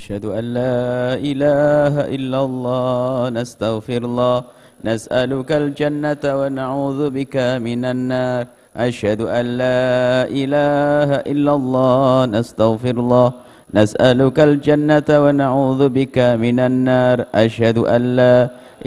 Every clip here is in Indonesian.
أشهد أن لا إله إلا الله نستغفر الله نسألك الجنة ونعوذ بك من النار أشهد أن لا إله إلا الله نستغفر الله نسألك الجنة ونعوذ بك من النار أشهد أن لا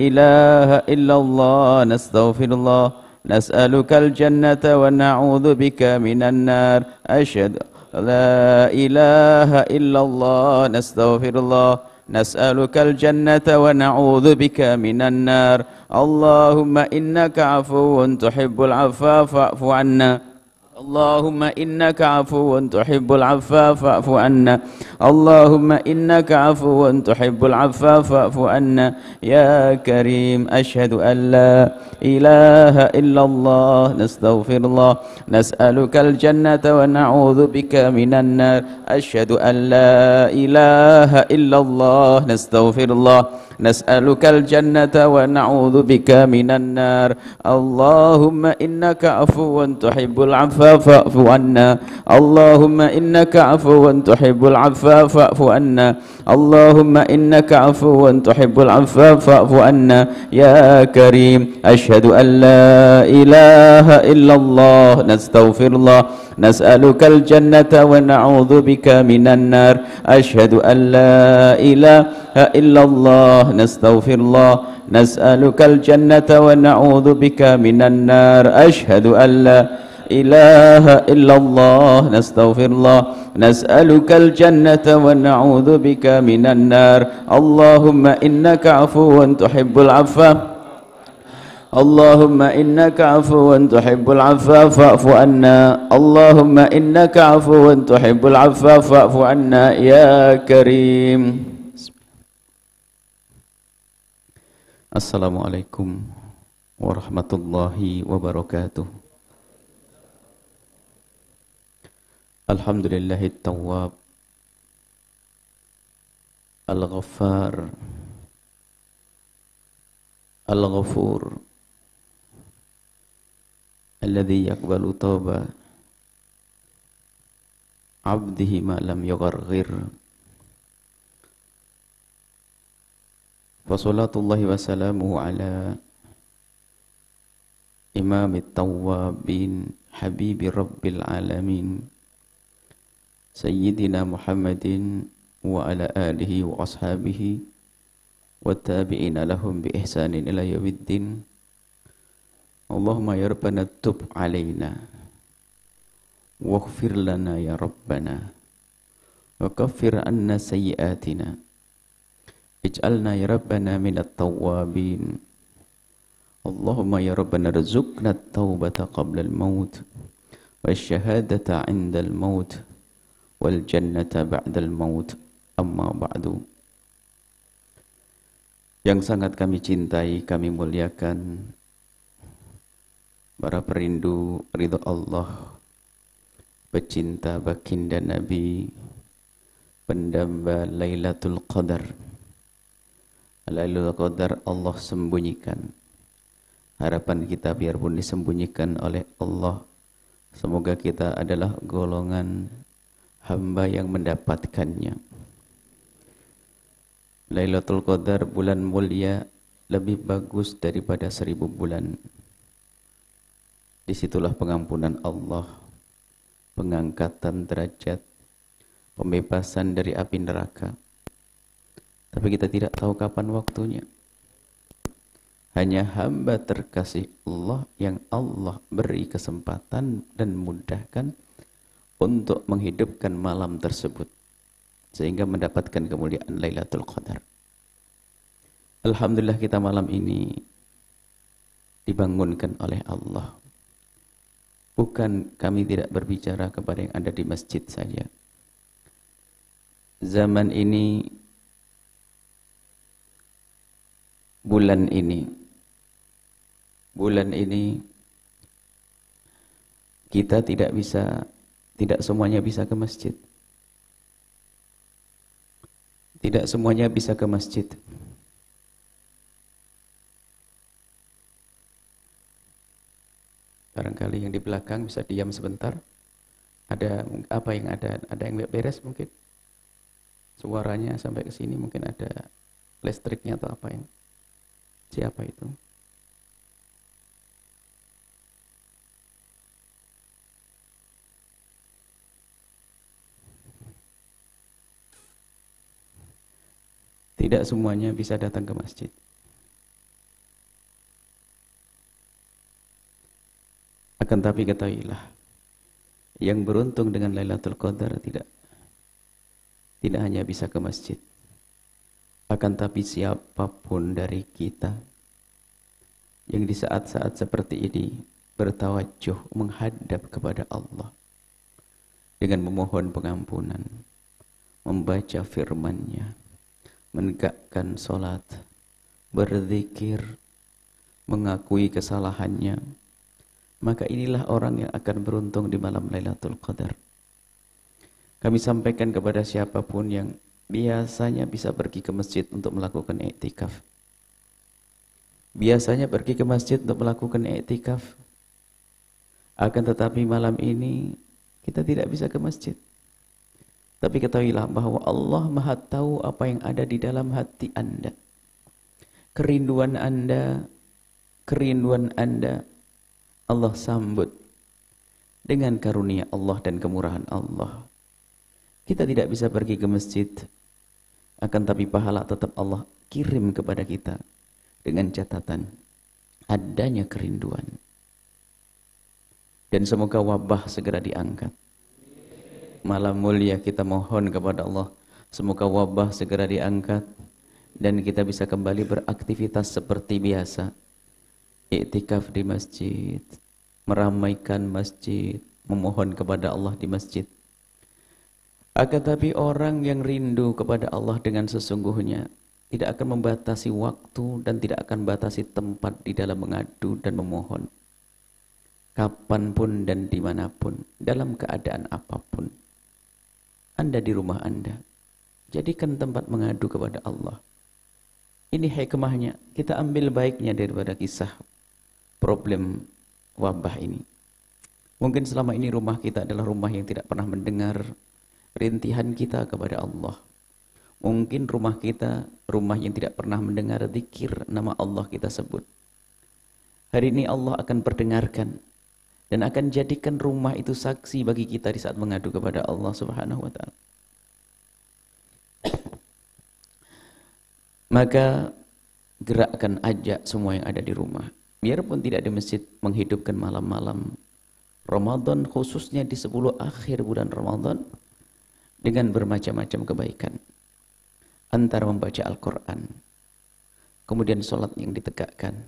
إله إلا الله نستغفر الله نسألك الجنة ونعوذ بك من النار أشهد لا إله إلا الله نستغفر الله نسألك الجنة ونعوذ بك من النار اللهم إنك عفو تحب العفو فاعف عنا اللهم إنك عفو تحب العفو فاعف عنا اللهم إنك عفو تحب العفو فاعف عنا يا كريم أشهد أن لا إله إلا الله نستغفر الله نسألك الجنة ونعوذ بك من النار أشهد أن لا إله إلا الله نستغفر الله نسألك الجنة ونعوذ بك من النار اللهم إنك عفو تحب العفو فاعف عنا اللهم إنك عفو تحب العفو فاعف عنا اللهم إنك عفو تحب العفو فاعف عنا يا كريم أشهد أن لا إله إلا الله نستغفر الله نسألك الجنة ونعوذ بك من النار أشهد أن لا إله إلا الله نستغفر الله نسألك الجنة ونعوذ بك من النار أشهد أن لا إله إلا الله نستغفر الله نسألك الجنة ونعوذ بك من النار اللهم إنك عفو تحب العفو اللهم إنك عفو تحب العفو فاعف عنا اللهم إنك عفو تحب العفو فاعف عنا يا كريم. Assalamualaikum warahmatullahi wabarakatuh. Alhamdulillahit tawwab al-ghaffar al-ghafur alladhi yaqbalu tawba abdihi ma lam yugharghir. Wa salatullahi wa salamuhu ala imamit tawwabin habibi rabbil alamin Sayyidina Muhammadin wa ala alihi wa ashabihi wa tabi'ina lahum bi ihsanin ila yaumiddin. Allahumma ya Rabbana tub alaina waghfir lana ya Rabbana wa kaffir anna sayyiatina ij'alna ya Rabbana minat tawwabin. Allahumma ya Rabbana rizukna at-taubata qabla al-maut wa ash-shahadata 'inda al-maut wal jannata ba'dal maut. Amma ba'du. Yang sangat kami cintai, kami muliakan para perindu ridha Allah, pecinta baginda Nabi, pendamba Lailatul Qadar. Lailatul Qadar Allah sembunyikan. Harapan kita biarpun disembunyikan oleh Allah, semoga kita adalah golongan hamba yang mendapatkannya. Lailatul Qadar bulan mulia, lebih bagus daripada 1000 bulan. Disitulah pengampunan Allah, pengangkatan derajat, pembebasan dari api neraka. Tapi kita tidak tahu kapan waktunya. Hanya hamba terkasih Allah yang Allah beri kesempatan dan mudahkan untuk menghidupkan malam tersebut sehingga mendapatkan kemuliaan Lailatul Qadar. Alhamdulillah kita malam ini dibangunkan oleh Allah. Bukan kami tidak berbicara kepada yang ada di masjid saja. Zaman ini, bulan ini kita tidak semuanya bisa ke masjid. Tidak semuanya bisa ke masjid. Barangkali yang di belakang bisa diam sebentar. Ada apa yang ada? Ada yang beres mungkin? Suaranya sampai ke sini mungkin ada listriknya atau apa yang. Siapa itu? Tidak semuanya bisa datang ke masjid. Akan tapi ketahuilah, yang beruntung dengan Lailatul Qadar tidak hanya bisa ke masjid. Akan tapi siapapun dari kita yang di saat-saat seperti ini bertawajuh menghadap kepada Allah dengan memohon pengampunan, membaca firman-Nya, menegakkan salat, berzikir, mengakui kesalahannya, maka inilah orang yang akan beruntung di malam Lailatul Qadar. Kami sampaikan kepada siapapun yang biasanya bisa pergi ke masjid untuk melakukan i'tikaf. Biasanya pergi ke masjid untuk melakukan i'tikaf. Akan tetapi malam ini kita tidak bisa ke masjid. Tapi ketahuilah bahwa Allah Maha tahu apa yang ada di dalam hati Anda. Kerinduan Anda, Allah sambut dengan karunia Allah dan kemurahan Allah. Kita tidak bisa pergi ke masjid, akan tapi pahala tetap Allah kirim kepada kita dengan catatan adanya kerinduan. Dan semoga wabah segera diangkat. Malam mulia kita mohon kepada Allah, semoga wabah segera diangkat dan kita bisa kembali beraktivitas seperti biasa. Iktikaf di masjid, meramaikan masjid, memohon kepada Allah di masjid. Akan tapi orang yang rindu kepada Allah dengan sesungguhnya tidak akan membatasi waktu dan tidak akan batasi tempat di dalam mengadu dan memohon. Kapanpun dan dimanapun, dalam keadaan apapun. Anda di rumah Anda, jadikan tempat mengadu kepada Allah. Ini hikmahnya, kita ambil baiknya daripada kisah problem wabah ini. Mungkin selama ini rumah kita adalah rumah yang tidak pernah mendengar rintihan kita kepada Allah. Mungkin rumah kita rumah yang tidak pernah mendengar zikir nama Allah kita sebut. Hari ini Allah akan perdengarkan dan akan jadikan rumah itu saksi bagi kita di saat mengadu kepada Allah Subhanahu wa taala. Maka gerakkan, ajak semua yang ada di rumah, biarpun tidak di masjid, menghidupkan malam-malam Ramadan, khususnya di 10 akhir bulan Ramadan, dengan bermacam-macam kebaikan. Antara membaca Al-Quran, kemudian sholat yang ditegakkan.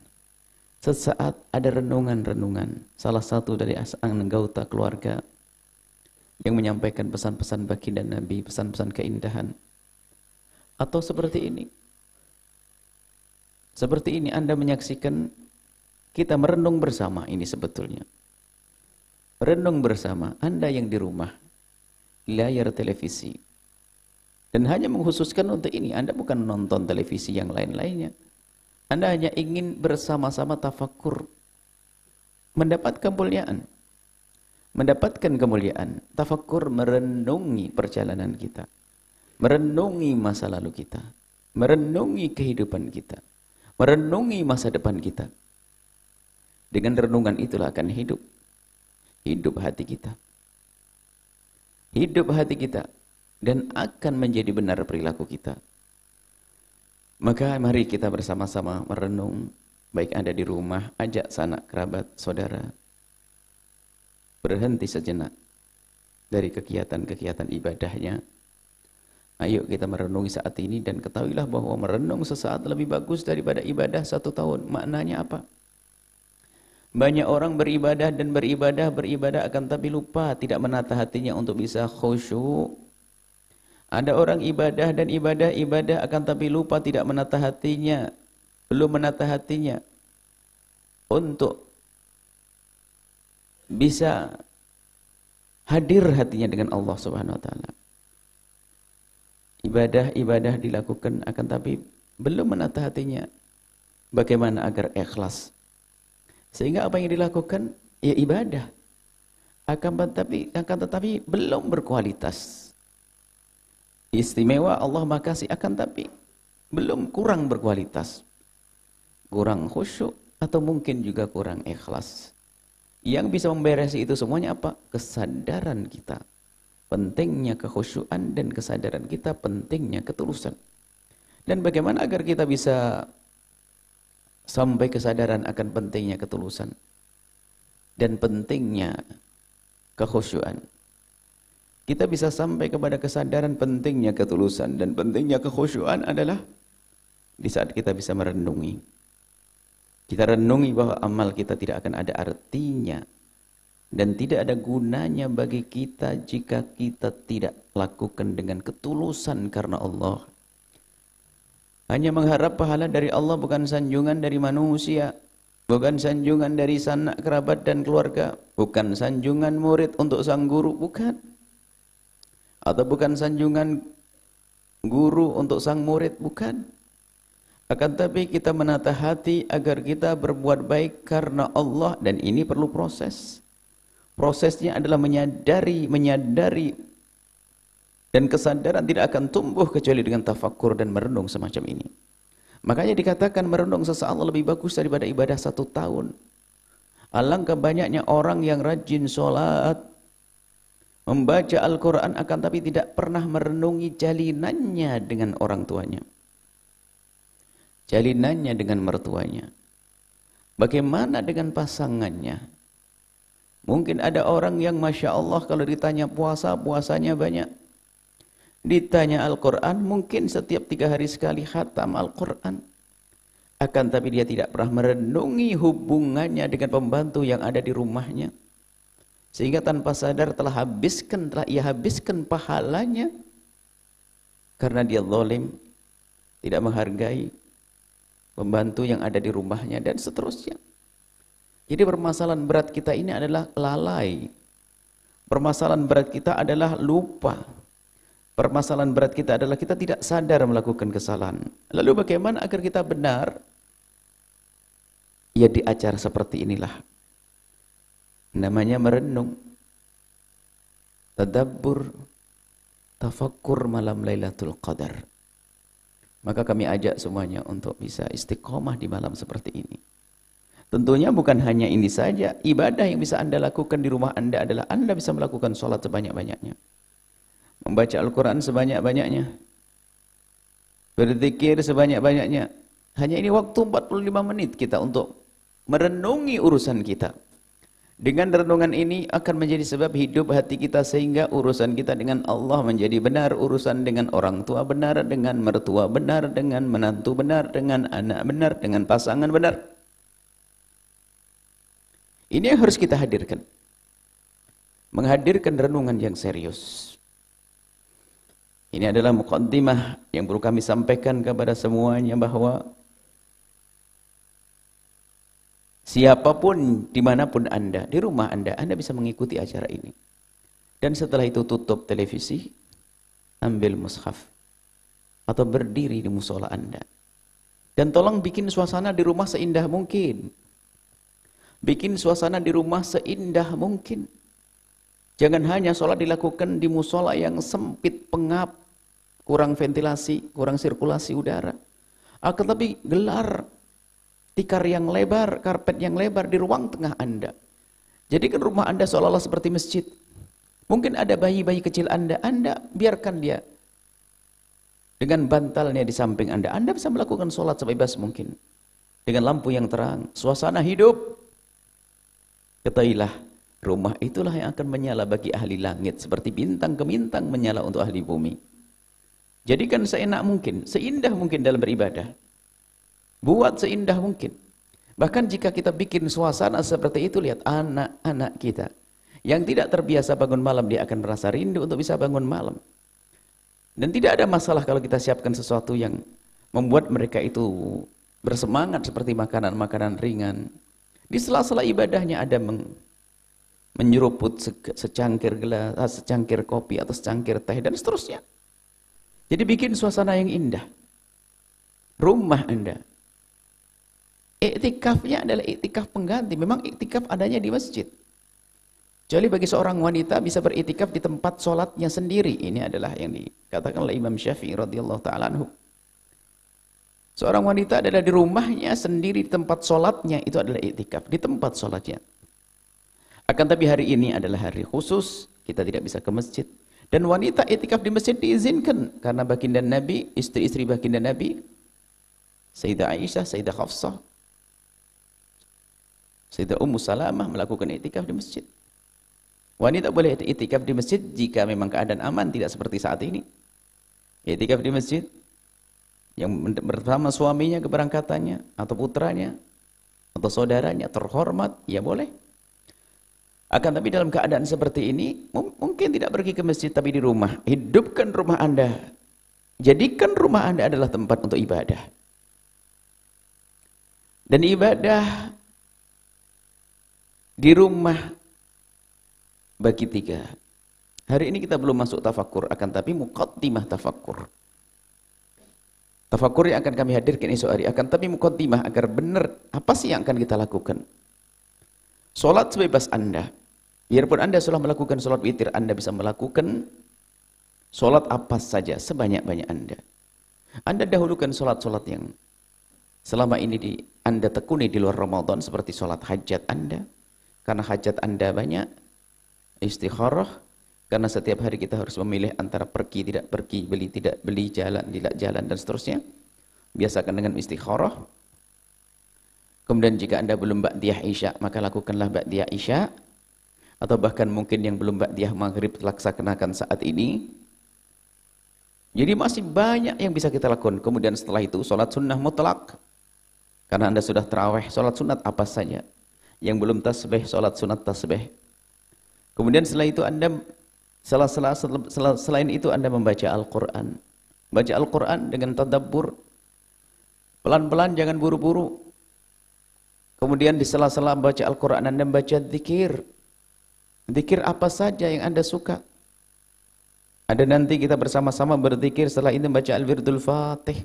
Sesaat ada renungan-renungan. Salah satu dari anggota keluarga yang menyampaikan pesan-pesan baginda Nabi, pesan-pesan keindahan. Atau seperti ini. Seperti ini Anda menyaksikan kita merenung bersama ini sebetulnya. Renung bersama Anda yang di rumah, layar televisi. Dan hanya mengkhususkan untuk ini, Anda bukan nonton televisi yang lain-lainnya. Anda hanya ingin bersama-sama tafakkur, mendapatkan kemuliaan. Mendapatkan kemuliaan, tafakkur merenungi perjalanan kita. Merenungi masa lalu kita. Merenungi kehidupan kita. Merenungi masa depan kita. Dengan renungan itulah akan hidup. Hidup hati kita. Hidup hati kita. Dan akan menjadi benar perilaku kita. Maka mari kita bersama-sama merenung, baik Anda di rumah, ajak sanak kerabat, saudara. Berhenti sejenak dari kegiatan-kegiatan ibadahnya. Ayo kita merenungi saat ini dan ketahuilah bahwa merenung sesaat lebih bagus daripada ibadah 1 tahun. Maknanya apa? Banyak orang beribadah dan beribadah akan tapi lupa tidak menata hatinya untuk bisa khusyuk. Ada orang ibadah dan ibadah akan tapi lupa tidak menata hatinya, belum menata hatinya untuk bisa hadir hatinya dengan Allah Subhanahu wa taala. Ibadah dilakukan akan tapi belum menata hatinya. Bagaimana agar ikhlas? Sehingga apa yang dilakukan ya ibadah. Akan tetapi belum berkualitas. istimewa, Allah makasih, akan tapi belum, kurang berkualitas, kurang khusyuk, atau mungkin juga kurang ikhlas. Yang bisa memberesi itu semuanya apa? Kesadaran kita pentingnya kekhusyuan, dan kesadaran kita pentingnya ketulusan. Dan bagaimana agar kita bisa sampai kesadaran akan pentingnya ketulusan dan pentingnya kekhusyuan? Kita bisa sampai kepada kesadaran pentingnya ketulusan dan pentingnya kekhusyuan adalah di saat kita bisa merenungi. Kita renungi bahwa amal kita tidak akan ada artinya dan tidak ada gunanya bagi kita jika kita tidak lakukan dengan ketulusan karena Allah. Hanya mengharap pahala dari Allah, bukan sanjungan dari manusia, bukan sanjungan dari sanak kerabat dan keluarga, bukan sanjungan murid untuk sang guru, bukan. Atau bukan sanjungan guru untuk sang murid, bukan. Akan tapi kita menata hati agar kita berbuat baik karena Allah, dan ini perlu proses. Prosesnya adalah menyadari, dan kesadaran tidak akan tumbuh kecuali dengan tafakkur dan merenung semacam ini. Makanya dikatakan merenung sesaat lebih bagus daripada ibadah 1 tahun. Alangkah banyaknya orang yang rajin sholat, membaca Al-Quran, akan tapi tidak pernah merenungi jalinannya dengan orang tuanya, jalinannya dengan mertuanya, bagaimana dengan pasangannya. Mungkin ada orang yang Masya Allah kalau ditanya puasa, puasanya banyak. Ditanya Al-Quran, mungkin setiap 3 hari sekali khatam Al-Quran. Akan tapi dia tidak pernah merenungi hubungannya dengan pembantu yang ada di rumahnya. Sehingga tanpa sadar telah ia habiskan pahalanya. Karena dia zalim, tidak menghargai pembantu yang ada di rumahnya, dan seterusnya. Jadi permasalahan berat kita ini adalah lalai. Permasalahan berat kita adalah lupa. Permasalahan berat kita adalah kita tidak sadar melakukan kesalahan. Lalu bagaimana agar kita benar? Ya di acara seperti inilah. Namanya merenung. Tadabbur, tafakkur malam Lailatul Qadar. Maka kami ajak semuanya untuk bisa istiqomah di malam seperti ini. Tentunya bukan hanya ini saja. Ibadah yang bisa Anda lakukan di rumah Anda adalah Anda bisa melakukan sholat sebanyak-banyaknya, membaca Al-Quran sebanyak-banyaknya, berzikir sebanyak-banyaknya. Hanya ini waktu 45 menit kita untuk merenungi urusan kita. Dengan renungan ini akan menjadi sebab hidup hati kita, sehingga urusan kita dengan Allah menjadi benar, urusan dengan orang tua benar, dengan mertua benar, dengan menantu benar, dengan anak benar, dengan pasangan benar. Ini yang harus kita hadirkan. Menghadirkan renungan yang serius. Ini adalah muqaddimah yang perlu kami sampaikan kepada semuanya, bahwa siapapun, dimanapun Anda, di rumah Anda bisa mengikuti acara ini. Dan setelah itu tutup televisi, ambil mushaf, atau berdiri di musola Anda. Dan tolong bikin suasana di rumah seindah mungkin. Bikin suasana di rumah seindah mungkin. Jangan hanya sholat dilakukan di musola yang sempit, pengap, kurang ventilasi, kurang sirkulasi udara. Akan tapi gelar tikar yang lebar, karpet yang lebar di ruang tengah Anda. Jadikan rumah Anda seolah-olah seperti masjid. Mungkin ada bayi-bayi kecil Anda biarkan dia dengan bantalnya di samping Anda. Anda bisa melakukan sholat sebebas mungkin. Dengan lampu yang terang, suasana hidup. Ketahuilah, rumah itulah yang akan menyala bagi ahli langit, seperti bintang ke bintang menyala untuk ahli bumi. Jadikan seenak mungkin, seindah mungkin dalam beribadah. Buat seindah mungkin. Bahkan jika kita bikin suasana seperti itu, lihat anak-anak kita yang tidak terbiasa bangun malam, dia akan merasa rindu untuk bisa bangun malam. Dan tidak ada masalah kalau kita siapkan sesuatu yang membuat mereka itu bersemangat, seperti makanan-makanan ringan. Di sela-sela ibadahnya ada menyeruput secangkir gelas, secangkir kopi atau secangkir teh dan seterusnya. Jadi bikin suasana yang indah. Rumah Anda. Iktikafnya adalah iktikaf pengganti. Memang iktikaf adanya di masjid. Kecuali bagi seorang wanita bisa beriktikaf di tempat sholatnya sendiri. Ini adalah yang dikatakan oleh Imam Syafi'i radhiyallahu ta'ala anhu. Seorang wanita adalah di rumahnya sendiri di tempat sholatnya, itu adalah iktikaf, di tempat sholatnya. Akan tapi hari ini adalah hari khusus, kita tidak bisa ke masjid. Dan wanita iktikaf di masjid diizinkan, karena baginda Nabi, istri-istri baginda Nabi, Sayyidah Aisyah, Sayyidah Hafsah, Sayyidah Ummu Salamah melakukan iktikaf di masjid. Wanita boleh iktikaf di masjid jika memang keadaan aman, tidak seperti saat ini. Iktikaf di masjid yang bersama suaminya keberangkatannya atau putranya atau saudaranya terhormat, ya boleh. Akan tapi dalam keadaan seperti ini mungkin tidak pergi ke masjid tapi di rumah. Hidupkan rumah Anda. Jadikan rumah Anda adalah tempat untuk ibadah. Dan ibadah di rumah bagi tiga. Hari ini kita belum masuk tafakkur, akan tapi muqaddimah tafakkur. Tafakkur yang akan kami hadirkan esok hari, akan tapi muqaddimah agar benar apa sih yang akan kita lakukan. Solat sebebas Anda. Biarpun Anda sudah melakukan solat witir, Anda bisa melakukan solat apa saja sebanyak-banyak Anda. Anda dahulukan solat-solat yang selama ini Anda tekuni di luar Ramadan, seperti solat hajat Anda, karena hajat Anda banyak. Istikharah, karena setiap hari kita harus memilih antara pergi tidak pergi, beli tidak beli, jalan tidak jalan, dan seterusnya. Biasakan dengan istikharah. Kemudian jika Anda belum ba'diyah isya, maka lakukanlah ba'diyah isya. Atau bahkan mungkin yang belum ba'diyah maghrib laksanakan saat ini. Jadi masih banyak yang bisa kita lakukan. Kemudian setelah itu sholat sunnah mutlak, karena Anda sudah tarawih, sholat sunat apa saja. Yang belum tasbih, sholat sunat tasbih. Kemudian setelah itu Anda selain itu Anda membaca Al-Quran. Baca Al-Quran dengan tadabbur. Pelan-pelan, jangan buru-buru. Kemudian di sela-sela baca Al-Quran Anda membaca zikir. Zikir apa saja yang Anda suka. Ada nanti kita bersama-sama berzikir, setelah itu membaca Al-Wirdul Fatih.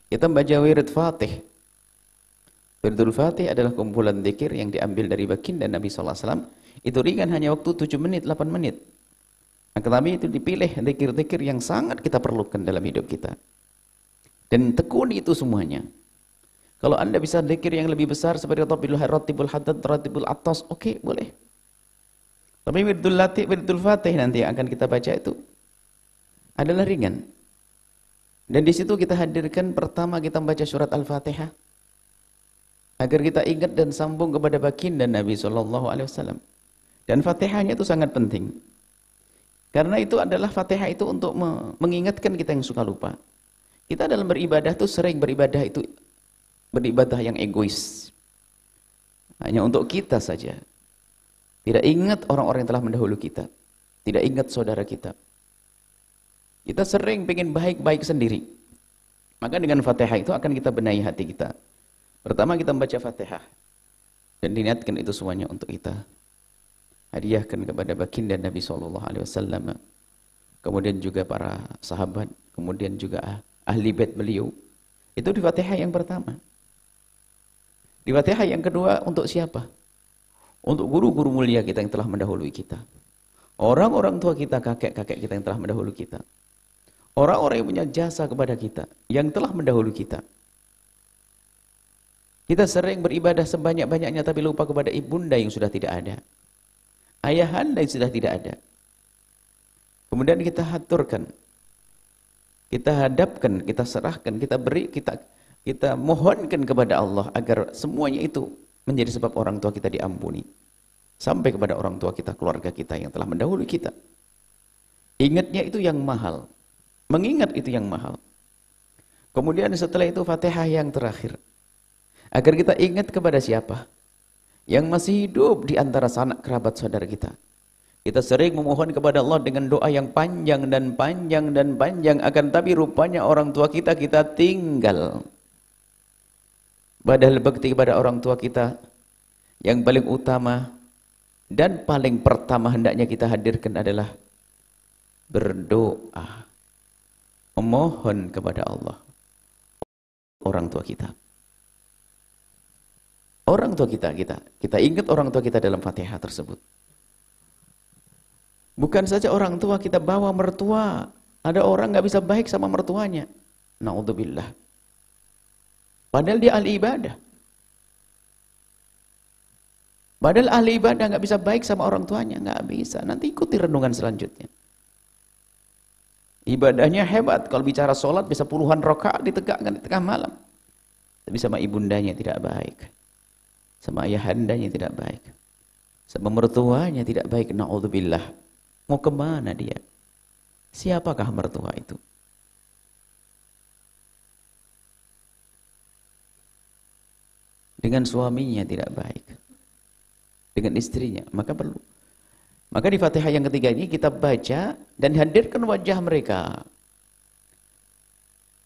Kita membaca Wirid Fatih. Wirdul Fatih adalah kumpulan zikir yang diambil dari baginda Nabi SAW. Itu ringan, hanya waktu 7 menit, 8 menit. Tetapi itu dipilih zikir-zikir yang sangat kita perlukan dalam hidup kita. Dan tekuni itu semuanya. Kalau Anda bisa zikir yang lebih besar seperti Ratibul Haddad, Ratibul Atas, oke, boleh. Tapi Wirdul Fatih nanti yang akan kita baca itu adalah ringan. Dan di situ kita hadirkan pertama kita membaca surat Al-Fatihah. Agar kita ingat dan sambung kepada baginda Nabi SAW. Dan Fatihahnya itu sangat penting. Karena itu adalah Fatihah itu untuk mengingatkan kita yang suka lupa. Kita dalam beribadah itu sering beribadah yang egois. Hanya untuk kita saja. Tidak ingat orang-orang yang telah mendahulu kita. Tidak ingat saudara kita. Kita sering pengen baik-baik sendiri. Maka dengan Fatihah itu akan kita benahi hati kita. Pertama kita membaca Fatihah. Dan diniatkan itu semuanya untuk kita hadiahkan kepada baginda Nabi SAW. Kemudian juga para sahabat. Kemudian juga ahli bait beliau. Itu di Fatihah yang pertama. Di Fatihah yang kedua untuk siapa? Untuk guru-guru mulia kita yang telah mendahului kita. Orang-orang tua kita, kakek-kakek kita yang telah mendahului kita. Orang-orang yang punya jasa kepada kita, yang telah mendahului kita. Kita sering beribadah sebanyak-banyaknya tapi lupa kepada ibunda yang sudah tidak ada. Ayahanda yang sudah tidak ada. Kemudian kita haturkan. Kita hadapkan, kita serahkan, kita beri, kita mohonkan kepada Allah agar semuanya itu menjadi sebab orang tua kita diampuni. Sampai kepada orang tua kita, keluarga kita yang telah mendahului kita. Ingatnya itu yang mahal. Mengingat itu yang mahal. Kemudian setelah itu Fatihah yang terakhir. Agar kita ingat kepada siapa? Yang masih hidup di antara sanak kerabat saudara kita. Kita sering memohon kepada Allah dengan doa yang panjang dan panjang dan panjang. Akan tapi rupanya orang tua kita tinggal. Padahal bakti kepada orang tua kita yang paling utama dan paling pertama hendaknya kita hadirkan adalah berdoa. Memohon kepada Allah. Orang tua kita. Orang tua kita ingat orang tua kita dalam Fatihah tersebut. Bukan saja orang tua, kita bawa mertua. Ada orang nggak bisa baik sama mertuanya. Naudzubillah. Padahal dia ahli ibadah. Padahal ahli ibadah nggak bisa baik sama orang tuanya, nggak bisa. Nanti ikuti renungan selanjutnya. Ibadahnya hebat. Kalau bicara sholat bisa puluhan rakaat ditegakkan di tengah malam. Tapi sama ibundanya tidak baik. Sama ayahandanya tidak baik. Sama mertuanya tidak baik. Naudzubillah. Mau kemana dia? Siapakah mertua itu? Dengan suaminya tidak baik. Dengan istrinya, maka perlu. Maka di Fatihah yang ketiga ini kita baca dan hadirkan wajah mereka.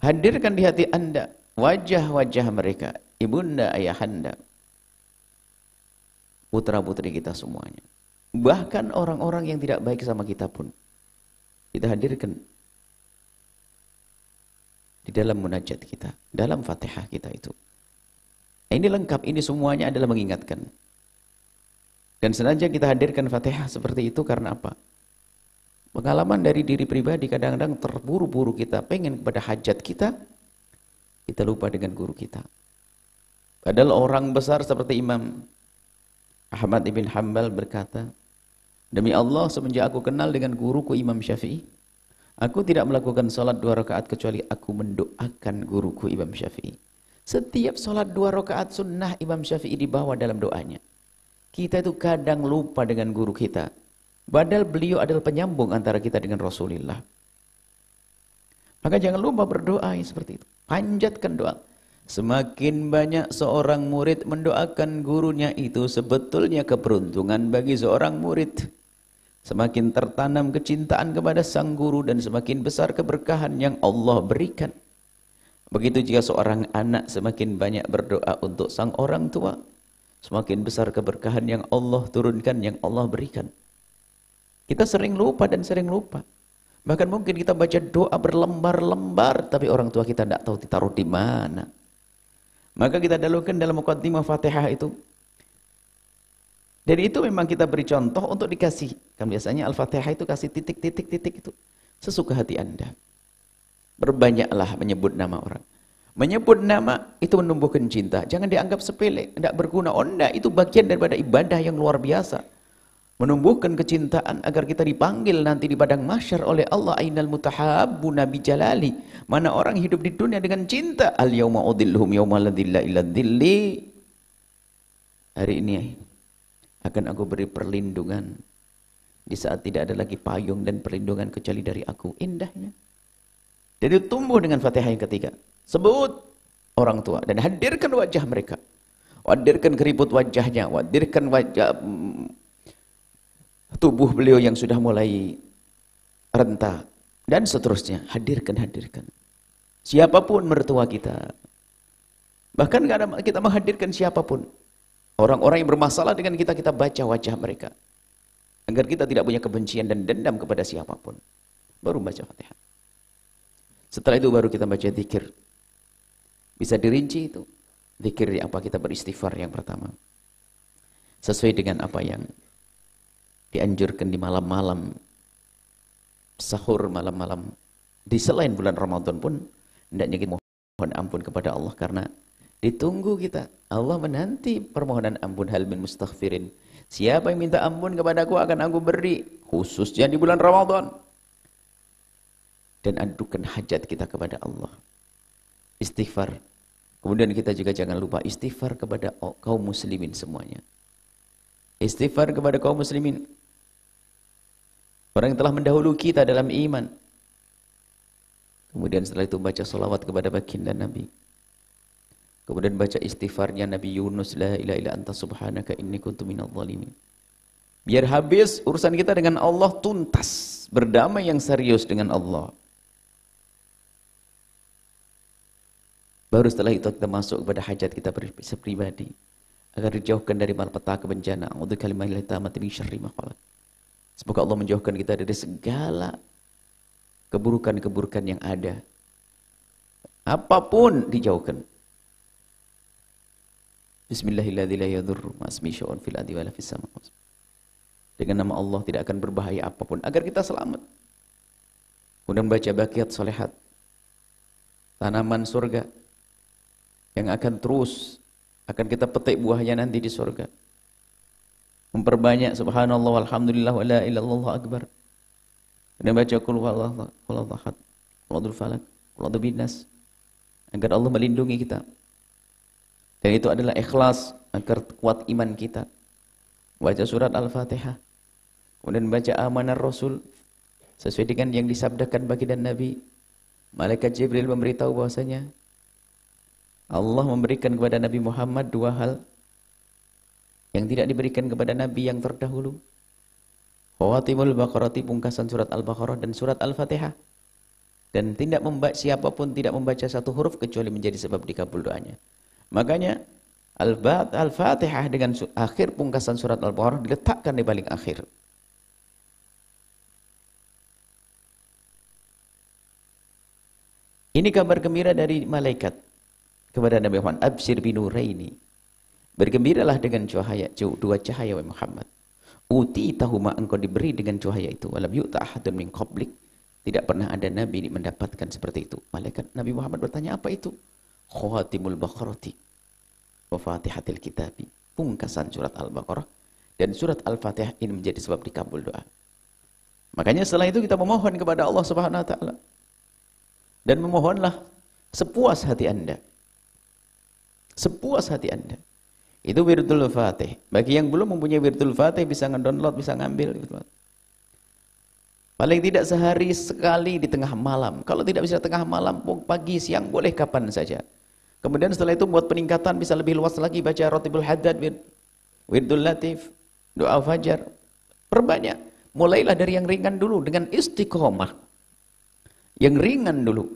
Hadirkan di hati Anda wajah-wajah mereka, ibunda, ayahanda, putra-putri kita semuanya. Bahkan orang-orang yang tidak baik sama kita pun kita hadirkan di dalam munajat kita, dalam Fatihah kita itu. Ini lengkap, ini semuanya adalah mengingatkan. Dan sengaja kita hadirkan Fatihah seperti itu karena apa? Pengalaman dari diri pribadi, kadang-kadang terburu-buru kita pengen kepada hajat kita lupa dengan guru kita. Padahal orang besar seperti Imam Ahmad ibn Hanbal berkata, demi Allah semenjak aku kenal dengan guruku Imam Syafi'i, aku tidak melakukan salat 2 rakaat kecuali aku mendoakan guruku Imam Syafi'i. Setiap salat 2 rakaat sunnah Imam Syafi'i dibawa dalam doanya. Kita itu kadang lupa dengan guru kita. Padahal beliau adalah penyambung antara kita dengan Rasulullah. Maka jangan lupa berdoa seperti itu. Panjatkan doa. Semakin banyak seorang murid mendoakan gurunya itu sebetulnya keberuntungan bagi seorang murid. Semakin tertanam kecintaan kepada sang guru dan semakin besar keberkahan yang Allah berikan. Begitu jika seorang anak semakin banyak berdoa untuk sang orang tua, semakin besar keberkahan yang Allah turunkan, yang Allah berikan. Kita sering lupa dan sering lupa. Bahkan mungkin kita baca doa berlembar-lembar, tapi orang tua kita tidak tahu ditaruh di mana. Maka kita dahulukan dalam muqaddimah Fatihah itu. Dan itu memang kita beri contoh untuk dikasih. Kan biasanya Al-Fatihah itu kasih titik-titik-titik itu. Sesuka hati Anda. Berbanyaklah menyebut nama orang. Menyebut nama itu menumbuhkan cinta. Jangan dianggap sepele, tidak berguna. Oh enggak, itu bagian daripada ibadah yang luar biasa. Menumbuhkan kecintaan agar kita dipanggil nanti di padang mahsyar oleh Allah. Ainal mutahabbuna bi jalali. Mana orang hidup di dunia dengan cinta. Al yauma udhilluhum yauma la dhilla illa dhilli. Hari ini akan aku beri perlindungan di saat tidak ada lagi payung dan perlindungan kecuali dari aku. Indahnya. Jadi tumbuh dengan Fatihah yang ketiga. Sebut orang tua dan hadirkan wajah mereka. Hadirkan keriput wajahnya, hadirkan wajah tubuh beliau yang sudah mulai renta dan seterusnya. Hadirkan. Siapapun mertua kita. Bahkan kita menghadirkan siapapun. Orang-orang yang bermasalah dengan kita baca wajah mereka. Agar kita tidak punya kebencian dan dendam kepada siapapun. Baru baca Fatihah. Setelah itu baru kita baca zikir. Bisa dirinci itu. Zikir apa kita beristighfar yang pertama. Sesuai dengan apa yang dianjurkan di malam-malam sahur, malam-malam di selain bulan Ramadan pun hendaknya kita mohon ampun kepada Allah karena ditunggu kita. Allah menanti permohonan ampun. Hal min mustaghfirin. Siapa yang minta ampun kepadaku akan aku beri, khususnya di bulan Ramadan. Dan adukan hajat kita kepada Allah. Istighfar. Kemudian kita juga jangan lupa istighfar kepada kaum muslimin semuanya. Istighfar kepada kaum muslimin. Orang yang telah mendahului kita dalam iman. Kemudian setelah itu baca salawat kepada baginda Nabi. Kemudian baca istighfarnya Nabi Yunus, la ilaha illa anta subhanaka inni kuntu minadh dhalimin. Biar habis urusan kita dengan Allah tuntas, berdamai yang serius dengan Allah. Baru setelah itu kita masuk kepada hajat kita pribadi agar dijauhkan dari malapetaka bencana. A'udzu kalimatillahi tammati min syarri ma khalaq. Semoga Allah menjauhkan kita dari segala keburukan-keburukan yang ada. Apapun dijauhkan. Bismillahirrahmanirrahim. La yadurru ma ismihi syai'un fil ardi wala fis sama'. Dengan nama Allah tidak akan berbahaya apapun agar kita selamat. Kemudian baca baqiyat shalihat, tanaman surga yang akan terus akan kita petik buahnya nanti di surga. Memperbanyak subhanallah walhamdulillah wa la ilaha illallah akbar. Dan baca qul huwallahu ahad, qul a'udzu falaq, qul a'udzu binnas, agar Allah melindungi kita. Dan itu adalah ikhlas agar kuat iman kita. Baca surat Al-Fatihah. Kemudian baca amanah Rasul sesuai dengan yang disabdakan baginda Nabi. Malaikat Jibril memberitahu bahwasanya Allah memberikan kepada Nabi Muhammad dua hal yang tidak diberikan kepada Nabi yang terdahulu. Khawatimul Baqarati, pungkasan surat Al-Baqarah dan surat Al-Fatihah. Dan siapapun tidak membaca satu huruf kecuali menjadi sebab dikabul doanya. Makanya Al-Fatihah dengan akhir pungkasan surat Al-Baqarah diletakkan di paling akhir. Ini kabar gembira dari malaikat kepada Nabi Muhammad. Absyir binuraini. Bergembiralah dengan dua cahaya Muhammad. Uti tahuma, engkau diberi dengan cahaya itu. Walam yu'ta ahadun min qablik. Tidak pernah ada Nabi mendapatkan seperti itu. Malaikat Nabi Muhammad bertanya, apa itu? Khawatimul Baqarati wa Fatihatil Kitabi. Pungkasan surat Al-Baqarah dan surat Al-Fatihah ini menjadi sebab dikabul doa. Makanya setelah itu kita memohon kepada Allah Subhanahu wa taala. Dan memohonlah sepuas hati Anda. Sepuas hati Anda. Itu wirdul Fatih. Bagi yang belum mempunyai wirdul Fatih bisa ngedownload, bisa ngambil. Paling tidak sehari sekali di tengah malam. Kalau tidak bisa tengah malam, pagi, siang, boleh kapan saja. Kemudian setelah itu buat peningkatan bisa lebih luas lagi, baca Ratibul Haddad, wirdul Latif, doa fajar. Perbanyak. Mulailah dari yang ringan dulu dengan istiqomah. Yang ringan dulu.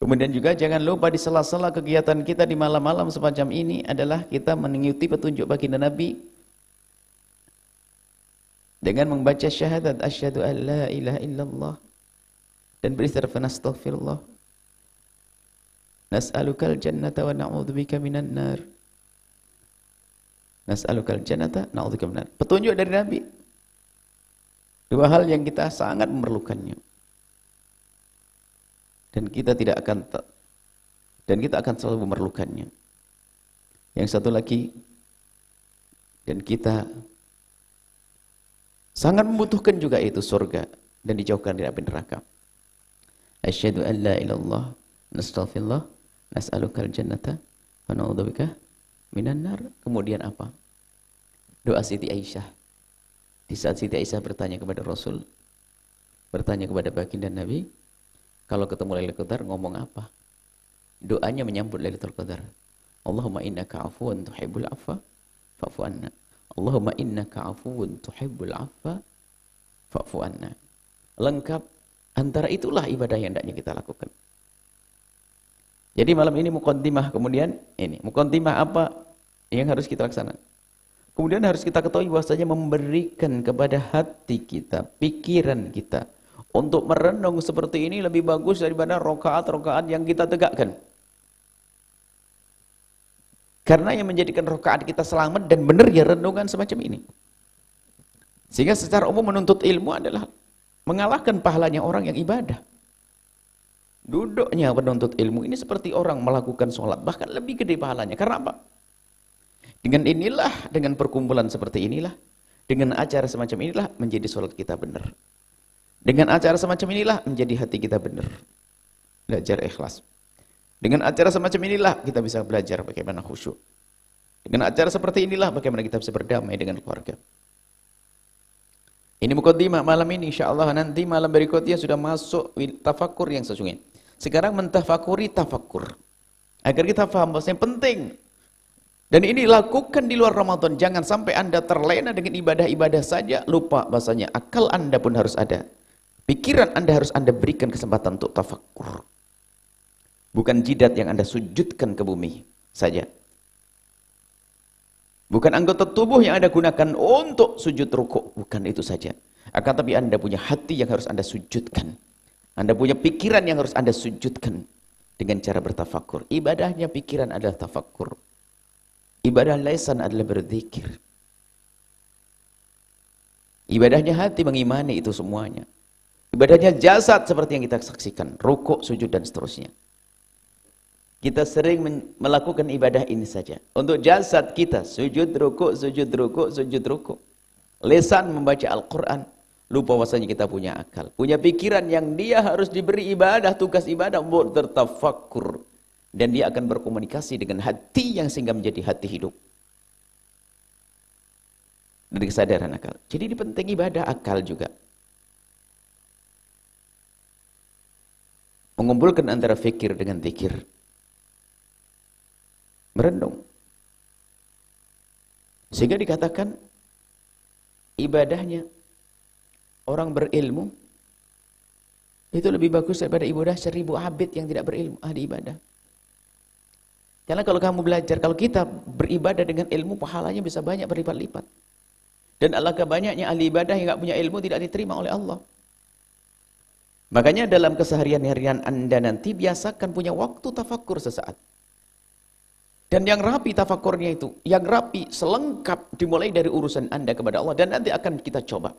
Kemudian juga jangan lupa di sela-sela kegiatan kita di malam-malam semacam ini adalah kita mengikuti petunjuk baginda Nabi dengan membaca syahadat asyhadu an la ilaha illallah dan beristighfar astaghfirullah. Nas'alukal jannata wa na'udzubika minan nar. Nas'alukal jannata na'udzubika minan nar. Petunjuk dari Nabi. Dua hal yang kita sangat memerlukannya. Dan kita akan selalu memerlukannya. Yang satu lagi, dan kita sangat membutuhkan juga itu surga dan dijauhkan dari api neraka. Asyhadu an la ilallah nastaghfirullah nas'alukal jannata wa na'udzubika minan nar. Kemudian apa? Doa Siti Aisyah. Di saat Siti Aisyah bertanya kepada Rasul, bertanya kepada baginda Nabi, kalau ketemu Lailatul Qadar ngomong apa? Doanya menyambut Lailatul Qadar. Allahumma innaka 'afuwun tuhibbul 'afwa fa'fu anna. Allahumma innaka 'afuwun tuhibbul 'afwa fa'fu anna. Lengkap. Antara itulah ibadah yang hendaknya kita lakukan. Jadi malam ini muqaddimah, kemudian ini muqaddimah apa yang harus kita laksanakan? Kemudian harus kita ketahui bahwasanya memberikan kepada hati kita, pikiran kita untuk merenung seperti ini lebih bagus daripada rakaat-rakaat yang kita tegakkan. Karena yang menjadikan rakaat kita selamat dan benar ya renungan semacam ini. Sehingga secara umum menuntut ilmu adalah mengalahkan pahalanya orang yang ibadah. Duduknya penuntut ilmu ini seperti orang melakukan sholat, bahkan lebih gede pahalanya. Karena apa? Dengan inilah, dengan perkumpulan seperti inilah, dengan acara semacam inilah menjadi sholat kita benar. Dengan acara semacam inilah menjadi hati kita benar. Belajar ikhlas. Dengan acara semacam inilah kita bisa belajar bagaimana khusyuk. Dengan acara seperti inilah bagaimana kita bisa berdamai dengan keluarga. Ini muqaddimah malam ini, insyaallah nanti malam berikutnya sudah masuk tafakkur yang sesungguhnya. Sekarang mentafakuri tafakkur. Agar kita paham bahwasanya penting. Dan ini lakukan di luar Ramadan. Jangan sampai Anda terlena dengan ibadah-ibadah saja, lupa bahwasanya akal Anda pun harus ada. Pikiran Anda harus Anda berikan kesempatan untuk tafakkur. Bukan jidat yang Anda sujudkan ke bumi saja. Bukan anggota tubuh yang Anda gunakan untuk sujud rukuk. Bukan itu saja. Akan tapi Anda punya hati yang harus Anda sujudkan. Anda punya pikiran yang harus Anda sujudkan. Dengan cara bertafakkur. Ibadahnya pikiran adalah tafakkur. Ibadah lisan adalah berzikir. Ibadahnya hati mengimani itu semuanya. Ibadahnya jasad seperti yang kita saksikan, rukuk, sujud dan seterusnya. Kita sering melakukan ibadah ini saja. Untuk jasad kita, sujud, rukuk, sujud, rukuk, sujud, rukuk. Lisan membaca Al-Quran. Lupa bahwasanya kita punya akal. Punya pikiran yang dia harus diberi ibadah, tugas ibadah untuk tertafakkur. Dan dia akan berkomunikasi dengan hati yang sehingga menjadi hati hidup. Dari kesadaran akal. Jadi ini penting ibadah akal juga. Mengumpulkan antara fikir dengan zikir. Merenung. Sehingga dikatakan ibadahnya orang berilmu itu lebih bagus daripada ibadah 1000 abid yang tidak berilmu, ahli ibadah. Karena kalau kamu belajar, kalau kita beribadah dengan ilmu, pahalanya bisa banyak berlipat-lipat. Dan alangkah banyaknya ahli ibadah yang tidak punya ilmu tidak diterima oleh Allah. Makanya dalam keseharian-harian Anda nanti biasakan punya waktu tafakkur sesaat. Dan yang rapi tafakurnya itu, yang rapi, selengkap dimulai dari urusan Anda kepada Allah. Dan nanti akan kita coba.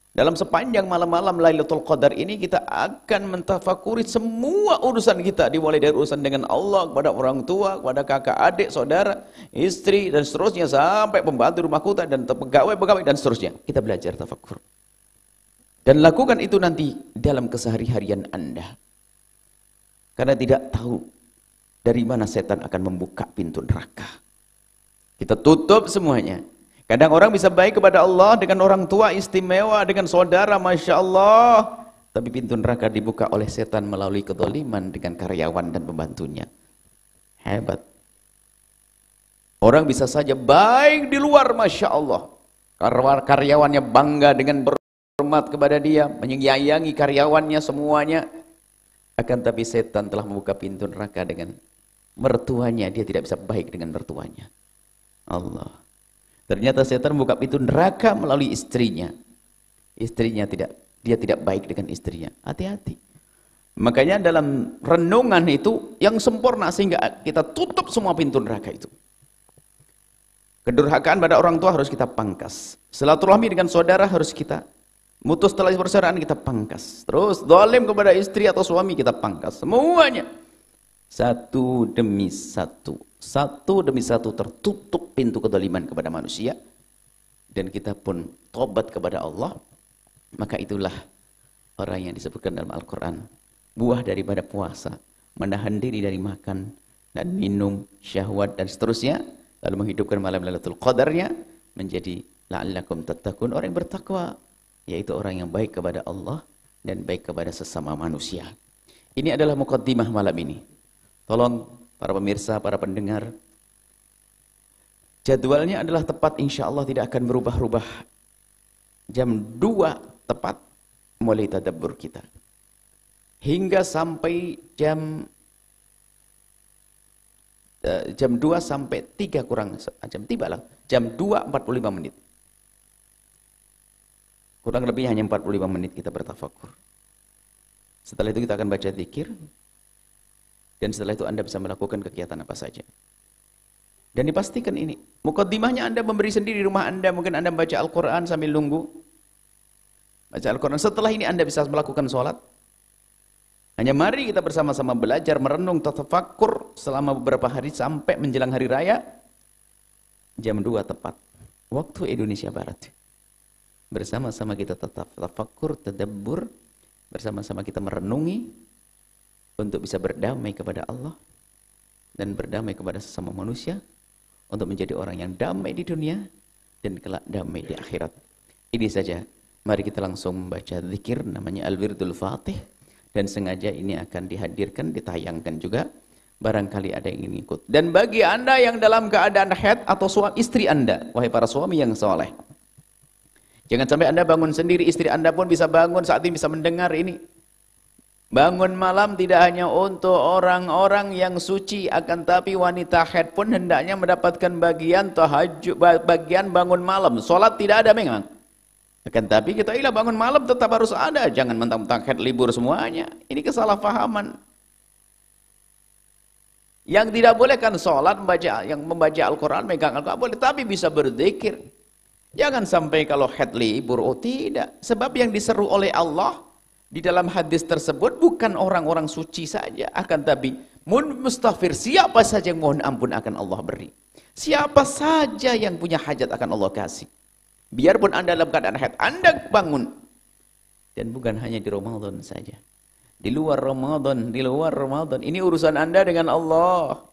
Dalam sepanjang malam-malam Lailatul Qadar ini kita akan mentafakuri semua urusan kita. Dimulai dari urusan dengan Allah, kepada orang tua, kepada kakak, adik, saudara, istri, dan seterusnya. Sampai pembantu rumah kita dan pegawai-pegawai dan seterusnya. Kita belajar tafakur. Dan lakukan itu nanti dalam kesehari-harian Anda. Karena tidak tahu dari mana setan akan membuka pintu neraka. Kita tutup semuanya. Kadang orang bisa baik kepada Allah dengan orang tua istimewa, dengan saudara, Masya Allah. Tapi pintu neraka dibuka oleh setan melalui kezaliman dengan karyawan dan pembantunya. Hebat. Orang bisa saja baik di luar, Masya Allah. Karyawannya bangga dengan berhormat kepada dia, menyayangi karyawannya semuanya. Akan tapi setan telah membuka pintu neraka dengan mertuanya, dia tidak bisa baik dengan mertuanya. Allah. Ternyata setan membuka pintu neraka melalui istrinya. Istrinya dia tidak baik dengan istrinya. Hati-hati. Makanya dalam renungan itu yang sempurna sehingga kita tutup semua pintu neraka itu. Kedurhakaan pada orang tua harus kita pangkas. Silaturahmi dengan saudara harus kita mutus tali persaudaraan kita pangkas. Terus zalim kepada istri atau suami kita pangkas. Semuanya. Satu demi satu. Satu demi satu tertutup pintu kezaliman kepada manusia. Dan kita pun tobat kepada Allah. Maka itulah orang yang disebutkan dalam Al-Quran. Buah daripada puasa. Menahan diri dari makan dan minum, syahwat dan seterusnya. Lalu menghidupkan malam Lailatul Qadarnya. Menjadi la'allakum tattaqun. Orang yang bertakwa. Yaitu orang yang baik kepada Allah. Dan baik kepada sesama manusia. Ini adalah muqaddimah malam ini. Tolong para pemirsa, para pendengar, jadwalnya adalah tepat, insya Allah tidak akan berubah-ubah. Jam 2 tepat mulai tadabbur kita. Hingga sampai jam 2 sampai 3 kurang, jam 3 lah, jam 2.45 menit. Kurang lebih hanya 45 menit kita bertafakur. Setelah itu kita akan baca zikir. Dan setelah itu Anda bisa melakukan kegiatan apa saja. Dan dipastikan ini. Mukaddimahnya Anda memberi sendiri di rumah Anda. Mungkin Anda membaca Al-Quran sambil nunggu. Baca Al-Quran. Setelah ini Anda bisa melakukan sholat. Hanya mari kita bersama-sama belajar, merenung, tafakkur selama beberapa hari sampai menjelang hari raya. Jam 2 tepat. Waktu Indonesia Barat. Bersama-sama kita tetap tafakkur, tadabbur. Bersama-sama kita merenungi. Untuk bisa berdamai kepada Allah dan berdamai kepada sesama manusia, untuk menjadi orang yang damai di dunia dan kelak damai di akhirat. Ini saja. Mari kita langsung membaca zikir namanya Al-Wirdul Fatih, dan sengaja ini akan dihadirkan, ditayangkan juga. Barangkali ada yang ingin ikut. Dan bagi Anda yang dalam keadaan haid atau suami istri Anda, wahai para suami yang soleh, jangan sampai Anda bangun sendiri, istri Anda pun bisa bangun saat ini, bisa mendengar ini. Bangun malam tidak hanya untuk orang-orang yang suci, akan tapi wanita haid pun hendaknya mendapatkan bagian tahajud, bagian bangun malam. Salat tidak ada memang. Akan tapi kita bangun malam tetap harus ada. Jangan mentang-mentang haid libur semuanya. Ini kesalahpahaman. Yang tidak boleh kan salat, membaca Al-Quran, megang Al-Quran boleh, tapi bisa berzikir. Jangan sampai kalau haid libur, oh tidak. Sebab yang diseru oleh Allah di dalam hadis tersebut bukan orang-orang suci saja, akan tapi mustaghfir, siapa saja yang mohon ampun akan Allah beri. Siapa saja yang punya hajat akan Allah kasih. Biarpun Anda dalam keadaan haid, Anda bangun. Dan bukan hanya di Ramadan saja. Di luar Ramadan, ini urusan Anda dengan Allah.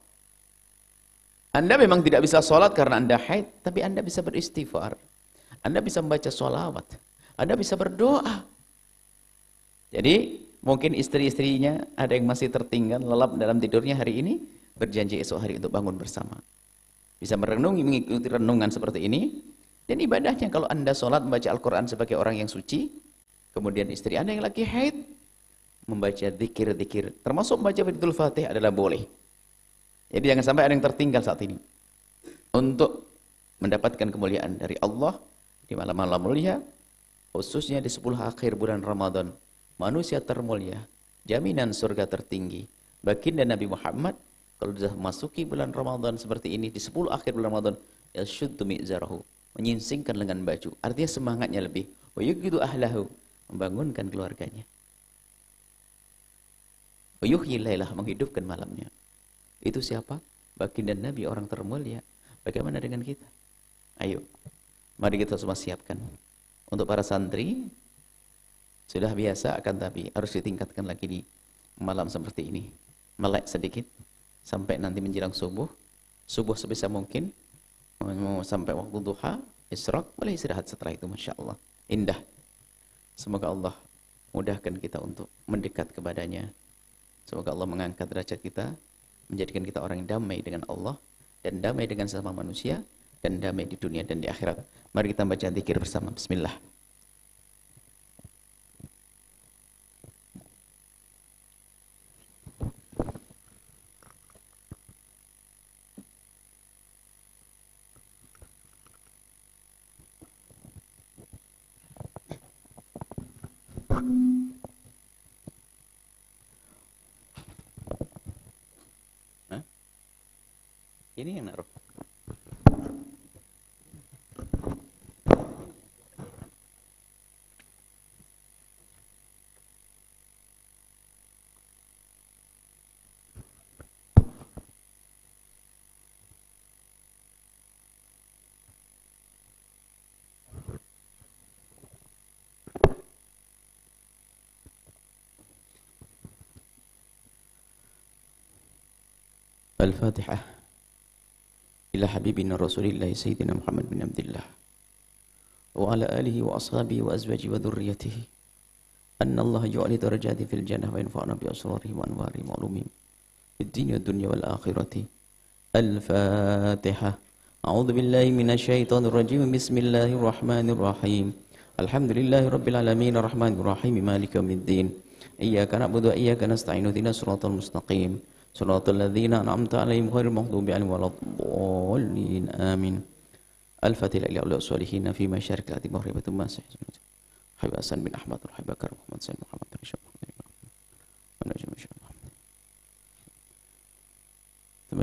Anda memang tidak bisa sholat karena Anda haid, tapi Anda bisa beristighfar. Anda bisa membaca sholawat. Anda bisa berdoa. Jadi, mungkin istri-istrinya ada yang masih tertinggal, lelap dalam tidurnya hari ini, berjanji esok hari untuk bangun bersama. Bisa merenungi, mengikuti renungan seperti ini. Dan ibadahnya kalau Anda sholat, membaca Al-Quran sebagai orang yang suci, kemudian istri Anda yang lagi haid, membaca zikir-zikir, termasuk membaca Wiridul Fatih adalah boleh. Jadi jangan sampai ada yang tertinggal saat ini. Untuk mendapatkan kemuliaan dari Allah di malam-malam mulia, khususnya di 10 akhir bulan Ramadan, manusia termulia, jaminan surga tertinggi. Baginda Nabi Muhammad, kalau sudah masuki bulan Ramadan seperti ini, di 10 akhir bulan Ramadan, yashuddu mi'zarahu, menyingsingkan lengan baju. Artinya semangatnya lebih. Wa yughidhu ahlahu, membangunkan keluarganya. Wa yuhyi lailah, menghidupkan malamnya. Itu siapa? Baginda Nabi, orang termulia. Bagaimana dengan kita? Ayo, mari kita semua siapkan. Untuk para santri, sudah biasa akan tapi harus ditingkatkan lagi di malam seperti ini. Melek sedikit, sampai nanti menjelang subuh. Subuh sebisa mungkin, sampai waktu duha, isyraq, boleh istirahat setelah itu, Masya Allah. Indah. Semoga Allah mudahkan kita untuk mendekat kepadanya. Semoga Allah mengangkat derajat kita, menjadikan kita orang yang damai dengan Allah, dan damai dengan sesama manusia, dan damai di dunia dan di akhirat. Mari kita baca zikir bersama. Bismillah. Ini yang naruh. Al-Fatihah. Ila habibina Rasulillah Sayyidina Muhammad bin Abdullah wa ala alihi wa ashabihi wa azwaji wa dhurriyyatihi anna Allah yu'ali darajati fil jannah wa yanfa'na bi asrarihi wa anwarihi wa ulumihim fid dunya wal akhirati. Al-Fatihah. A'udzu billahi minasy syaithanir rajim. Bismillahirrahmanirrahim. Alhamdulillahi rabbil alamin arrahmanir rahim maliki yaumiddin. Iyyaka na'budu wa iyyaka nasta'in ihdinas siratal mustaqim. Shiratal ladzina an'amta 'alaihim ghairil maghdubi 'alaihim waladdallin. Amin. Al-Fatihah ila ulil sholihin fi masyariqil ardi maghribatul masih. Habib Hasan bin Ahmad Habib Bakar Muhammad Sayyid Muhammad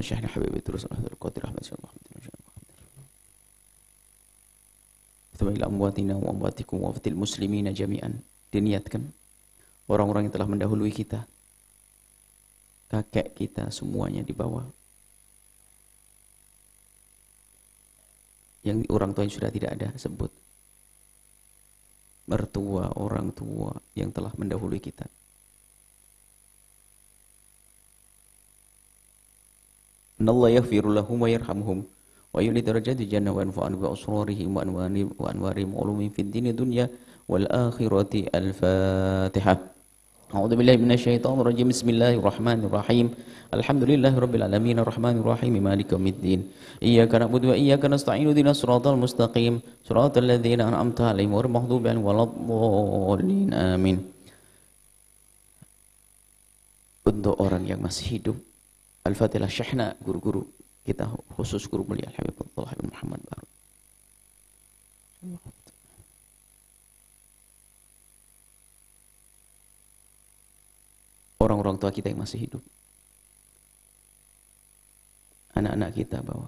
Syahna Habib terus Abdul Qadir Ahmad Syekh Muhammad ila amwatina wa amwatikum wa fatil muslimina jami'an. Diniatkan orang-orang yang telah mendahului kita, kakek kita semuanya di bawah, yang orang tua yang sudah tidak ada, sebut mertua, orang tua yang telah mendahului kita. Innallaha yaghfiru lahum wa yarhamhum wa yuli darajati jannah wa anfa'an bi asrarihim wa anwarihim ulumihim fid dini dunya wal akhirati. Al-Fatihah. A'udzu billahi minasyaitonir rajim. Bismillahirrahmanirrahim. Alhamdulillahi rabbil alamin arrahmanir rahim maliki yaumiddin. Iyyaka na'budu wa iyyaka nasta'in ihdinas siratal mustaqim siratal ladzina an'amta 'alaihim ghairil maghdubi 'alaihim waladdallin. Amin. Untuk orang yang masih hidup, Al-Fatihah Syahna, guru-guru kita, khusus guru mulia Habib Abdullah bin Muhammad Baru. Orang-orang tua kita yang masih hidup, anak-anak kita bawa.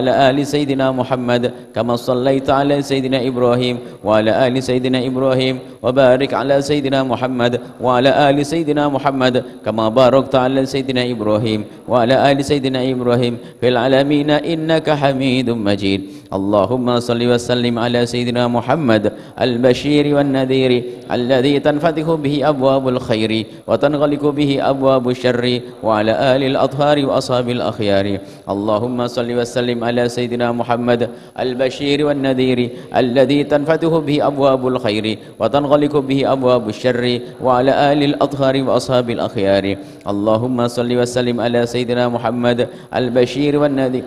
وعلى آل سيدنا محمد كما صليت على سيدنا إبراهيم وعلى آل سيدنا إبراهيم وبارك على سيدنا محمد وعلى آل سيدنا محمد كما باركت على سيدنا إبراهيم وعلى آل سيدنا إبراهيم في العالمين إنك حميد مجيد. اللهم صل وسلم على سيدنا محمد البشير والنذير الذي تنفتح به أبواب الخير وتنغلق به أبواب الشر وعلى آل الأطهار وأصحاب الأخيار. اللهم صل وسلم على سيدنا محمد البشير والنذير الذي تنفتح به أبواب الخير وتنغلق به أبواب الشر وعلى آل الأطهار وأصحاب الأخيار. اللهم صل وسلم على سيدنا محمد البشير والنذير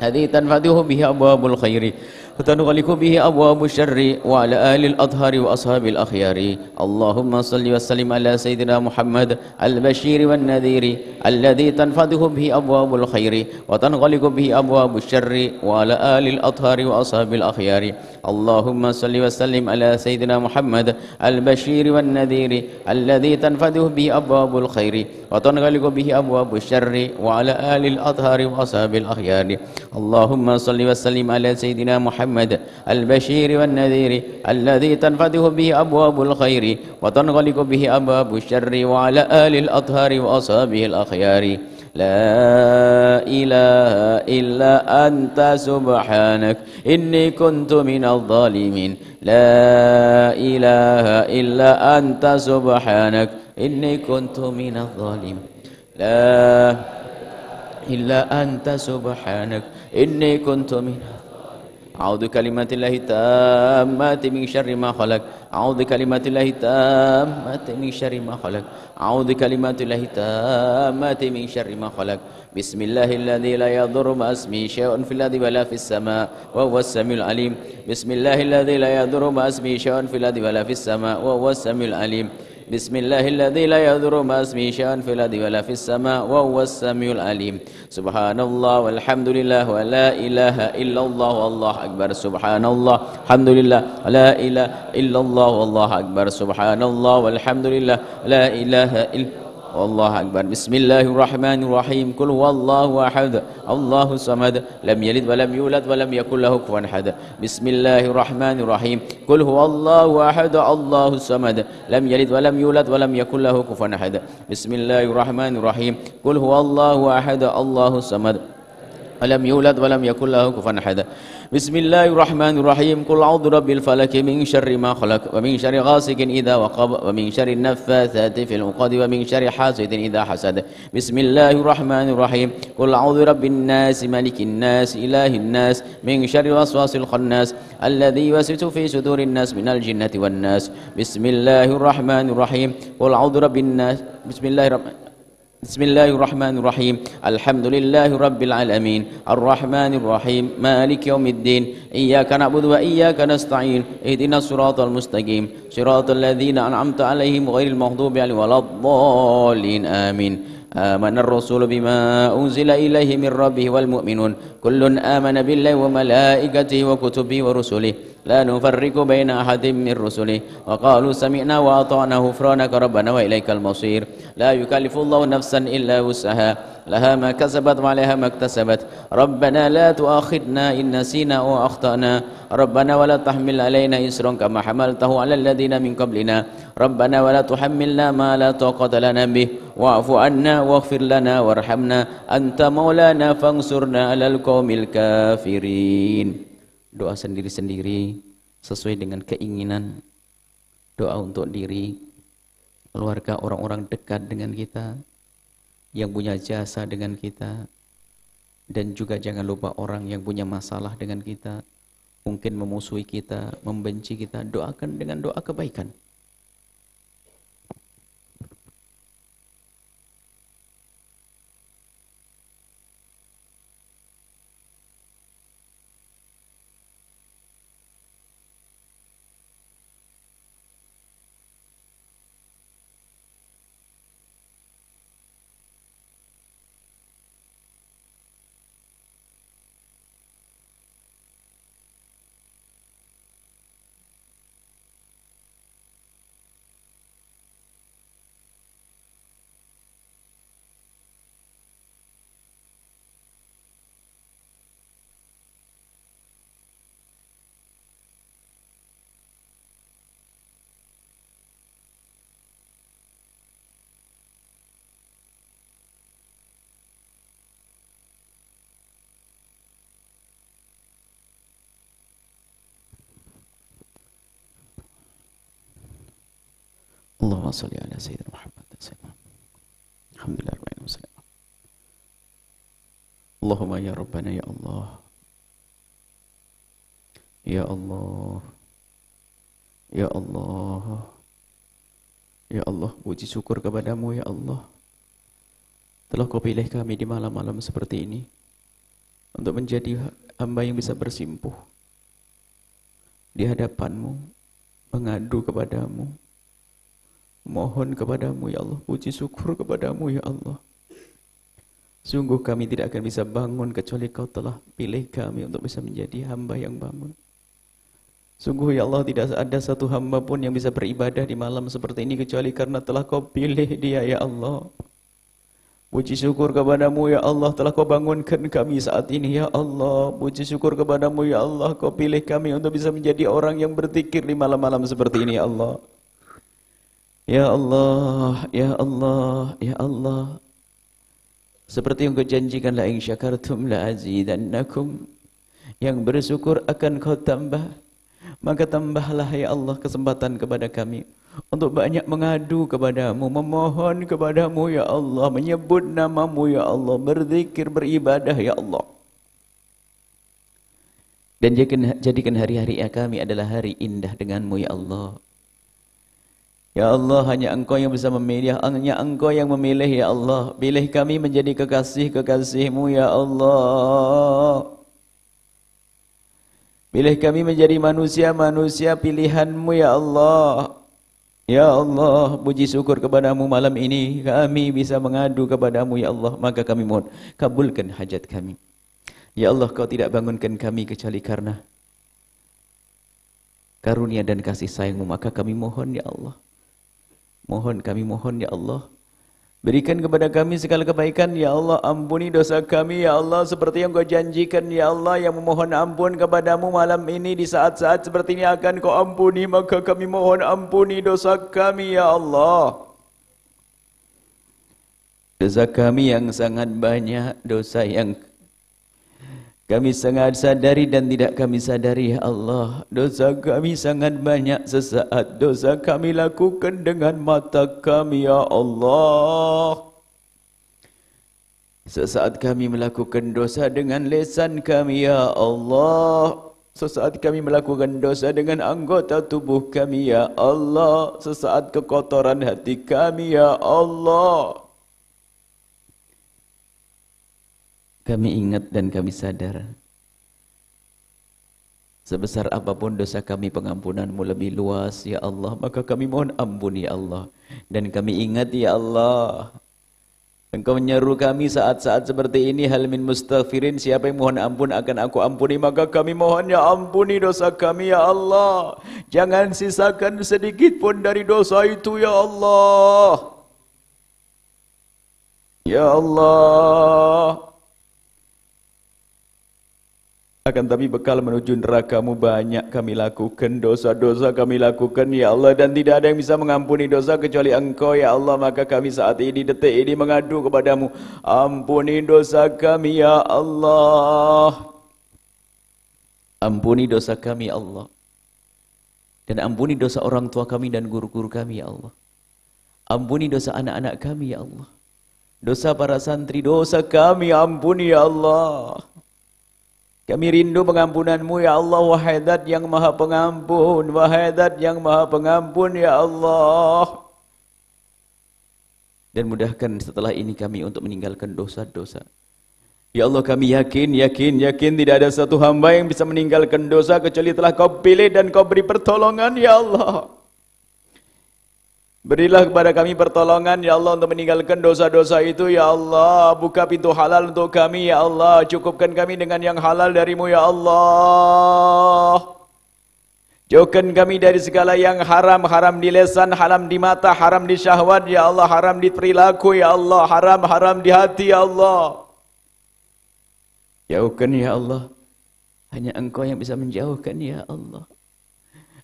الذي تنفتح به أبواب الخير وتنغلق به أبواب الشر وعلى آل الأطهار وأصحاب الأخيار. اللهم صل وسلم على سيدنا محمد البشير والنذير الذي تنفتح به أبواب الخير وتنغلق به أبواب الشر وعلى آل الأطهار وأصحاب الأخيار. اللهم صل وسلم على سيدنا محمد البشير والنذير الذي تنفتح به أبواب الخير وتنغلق به أبواب الشر وعلى آل الأطهار وأصحاب الأخيار. اللهم صل وسلم على سيدنا محمد البشير والنذير الذي تنفتح به أبواب الخير وتنغلق به أبواب الشر وعلى آل الأطهار وأصحابه الأخيار. لا إله إلا أنت سبحانك إني كنت من الظالمين. لا إله إلا أنت سبحانك إني كنت من الظالمين. لا إلا أنت سبحانك إني كنت من أعوذ بكلمات الله التامات من شر ما خلق. أعوذ بكلمات الله التامات من شر ما خلق. أعوذ بكلمات الله التامات من شر ما خلق. بسم الله الذي لا يضر مع اسمه شيء في الأرض ولا في السماء وهو السميع العليم. بسم الله الذي لا يضر مع اسمه شيء في الأرض ولا في السماء وهو السميع العليم. بسم الله الذي لا يضر مع اسمه شيء في الأرض ولا في السماء وهو السميع العليم. سبحان الله والحمد لله ولا إله إلا الله والله أكبر. سبحان الله الحمد لله لا إله إلا الله والله أكبر. سبحان الله والحمد لله لا إله إلا والله أكبر. بسم الله الرحمن الرحيم. قل هو الله أحد الله الصمد لم يلد ولم يولد ولم يكن له كفوا أحد. بسم الله الرحمن الرحيم. قل هو الله أحد الله الصمد لم يلد ولم يولد ولم يكن له كفوا أحد. بسم الله الرحمن الرحيم. قل هو الله أحد الله الصمد لم يولد ولم يكن له كفوا أحد. بسم الله الرحمن الرحيم. قل أعوذ برب الفلك من شر ما خلق ومن شر غاسق إذا وقب ومن شر النفاثات في العقد ومن شر حاسد إذا حسد. بسم الله الرحمن الرحيم. قل أعوذ برب الناس ملك الناس إله الناس من شر الوسواس الخناس الذي يوسوس في صدور الناس من الجنة والناس. بسم الله الرحمن الرحيم. قل أعوذ برب الناس بسم الله الرحمن الرحيم. الحمد لله رب العالمين الرحمن الرحيم مالك يوم الدين إياك نعبد وإياك نستعين اهدنا الصراط المستقيم صراط الذين أنعمت عليهم غير المغضوب عليهم ولا الضالين آمين. آمن الرسول بما أنزل إليه من ربه والمؤمنون كل آمن بالله وملائكته وكتبه ورسله لا نفرق بين أحد من رسله وقالوا سمعنا وأطعنا غفرانك ربنا وإليك المصير. لا يكلف الله نفسا إلا وسعها لها ما كسبت وعليها ما اكتسبت. ربنا لا تؤاخذنا إن نسينا أو أخطأنا ربنا ولا تحمل علينا إصرا كما حملته على الذين من قبلنا ربنا ولا تحملنا ما لا طاقة لنا به واعف عنا واغفر لنا وارحمنا أنت مولانا فانصرنا على القوم الكافرين. Doa sendiri-sendiri sesuai dengan keinginan. Doa untuk diri, keluarga, orang-orang dekat dengan kita, yang punya jasa dengan kita, dan juga jangan lupa orang yang punya masalah dengan kita, mungkin memusuhi kita, membenci kita, doakan dengan doa kebaikan. Allahumma salli ala Sayyidina Muhammad. Alhamdulillah. Allahumma ya Rabbana ya Allah. Ya Allah. Ya Allah. Ya Allah, puji syukur kepadamu ya Allah. Telah kau pilih kami di malam-malam seperti ini untuk menjadi hamba yang bisa bersimpuh di hadapanmu, mengadu kepadamu, mohon kepadamu ya Allah, puji syukur kepadamu ya Allah. Sungguh kami tidak akan bisa bangun kecuali kau telah pilih kami untuk bisa menjadi hamba yang bangun. Sungguh ya Allah, tidak ada satu hamba pun yang bisa beribadah di malam seperti ini kecuali karena telah kau pilih dia ya Allah. Puji syukur kepadamu ya Allah, telah kau bangunkan kami saat ini ya Allah. Puji syukur kepadamu ya Allah, kau pilih kami untuk bisa menjadi orang yang berzikir di malam-malam seperti ini ya Allah. Ya Allah, ya Allah, ya Allah. Seperti yang kau janjikan, la in syakartum la azidannakum. Yang bersyukur akan kau tambah. Maka tambahlah ya Allah kesempatan kepada kami untuk banyak mengadu kepadamu, memohon kepadamu ya Allah, menyebut namamu ya Allah, berzikir, beribadah ya Allah. Dan jadikan hari-hari kami adalah hari indah denganmu ya Allah. Ya Allah, hanya Engkau yang bisa memilih, hanya Engkau yang memilih ya Allah. Pilih kami menjadi kekasih-kekasihmu ya Allah. Pilih kami menjadi manusia-manusia pilihanmu ya Allah. Ya Allah, puji syukur kepadamu malam ini kami bisa mengadu kepadamu ya Allah. Maka kami mohon, kabulkan hajat kami. Ya Allah, kau tidak bangunkan kami kecuali karena karunia dan kasih sayangmu. Maka kami mohon ya Allah. Kami mohon ya Allah. Berikan kepada kami segala kebaikan ya Allah. Ampuni dosa kami ya Allah, seperti yang kau janjikan ya Allah. Yang memohon ampun kepadamu malam ini di saat-saat seperti ini akan kau ampuni. Maka kami mohon ampuni dosa kami ya Allah. Dosa kami yang sangat banyak, dosa yang kami sangat sadari dan tidak kami sadari ya Allah. Dosa kami sangat banyak, sesaat dosa kami lakukan dengan mata kami ya Allah. Sesaat kami melakukan dosa dengan lisan kami ya Allah. Sesaat kami melakukan dosa dengan anggota tubuh kami ya Allah. Sesaat kekotoran hati kami ya Allah. Kami ingat dan kami sadar, sebesar apapun dosa kami, pengampunanmu lebih luas ya Allah. Maka kami mohon ampuni ya Allah. Dan kami ingat ya Allah, Engkau menyeru kami saat-saat seperti ini, hal min mustaghfirin, siapa yang mohon ampun akan aku ampuni. Maka kami mohon ya ampuni dosa kami ya Allah. Jangan sisakan sedikit pun dari dosa itu ya Allah. Ya Allah. Akan tapi bekal menuju neraka-Mu banyak kami lakukan, dosa-dosa kami lakukan ya Allah, dan tidak ada yang bisa mengampuni dosa kecuali Engkau ya Allah. Maka kami saat ini, detik ini mengadu kepadamu, ampuni dosa kami ya Allah. Ampuni dosa kami ya Allah. Dan ampuni dosa orang tua kami dan guru-guru kami ya Allah. Ampuni dosa anak-anak kami ya Allah. Dosa para santri, dosa kami ampuni ya Allah. Kami rindu pengampunan-Mu ya Allah, wahai Zat yang Maha Pengampun, wahai Zat yang Maha Pengampun ya Allah. Dan mudahkan setelah ini kami untuk meninggalkan dosa-dosa. Ya Allah, kami yakin tidak ada satu hamba yang bisa meninggalkan dosa kecuali telah Kau pilih dan Kau beri pertolongan ya Allah. Berilah kepada kami pertolongan ya Allah untuk meninggalkan dosa-dosa itu ya Allah. Buka pintu halal untuk kami ya Allah. Cukupkan kami dengan yang halal dari-Mu ya Allah. Jauhkan kami dari segala yang haram. Haram di lisan, haram di mata, haram di syahwat ya Allah. Haram di perilaku ya Allah. Haram di hati ya Allah. Jauhkan ya Allah. Hanya Engkau yang bisa menjauhkan ya Allah.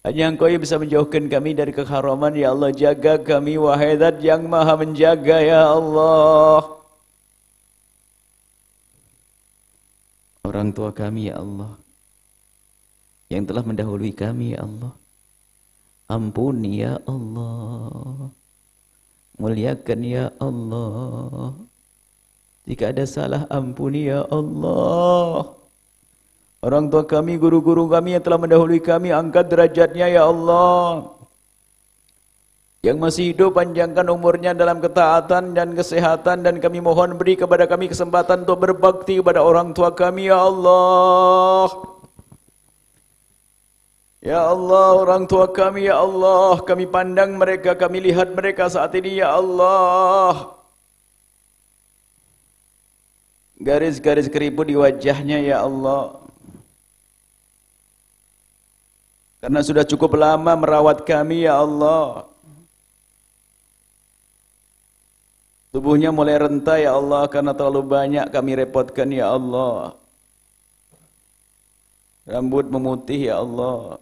Hanya Engkau yang bisa menjauhkan kami dari keharaman ya Allah. Jaga kami wahai Zat yang Maha menjaga ya Allah. Orang tua kami ya Allah, yang telah mendahului kami ya Allah. Ampuni ya Allah. Muliakan ya Allah. Jika ada salah, ampuni ya Allah. Orang tua kami, guru-guru kami yang telah mendahului kami, angkat derajatnya ya Allah. Yang masih hidup, panjangkan umurnya dalam ketaatan dan kesehatan, dan kami mohon beri kepada kami kesempatan untuk berbakti kepada orang tua kami ya Allah. Ya Allah, orang tua kami ya Allah, kami pandang mereka, kami lihat mereka saat ini ya Allah. Garis-garis keriput di wajahnya ya Allah. Karena sudah cukup lama merawat kami ya Allah. Tubuhnya mulai renta ya Allah, karena terlalu banyak kami repotkan ya Allah. Rambut memutih ya Allah.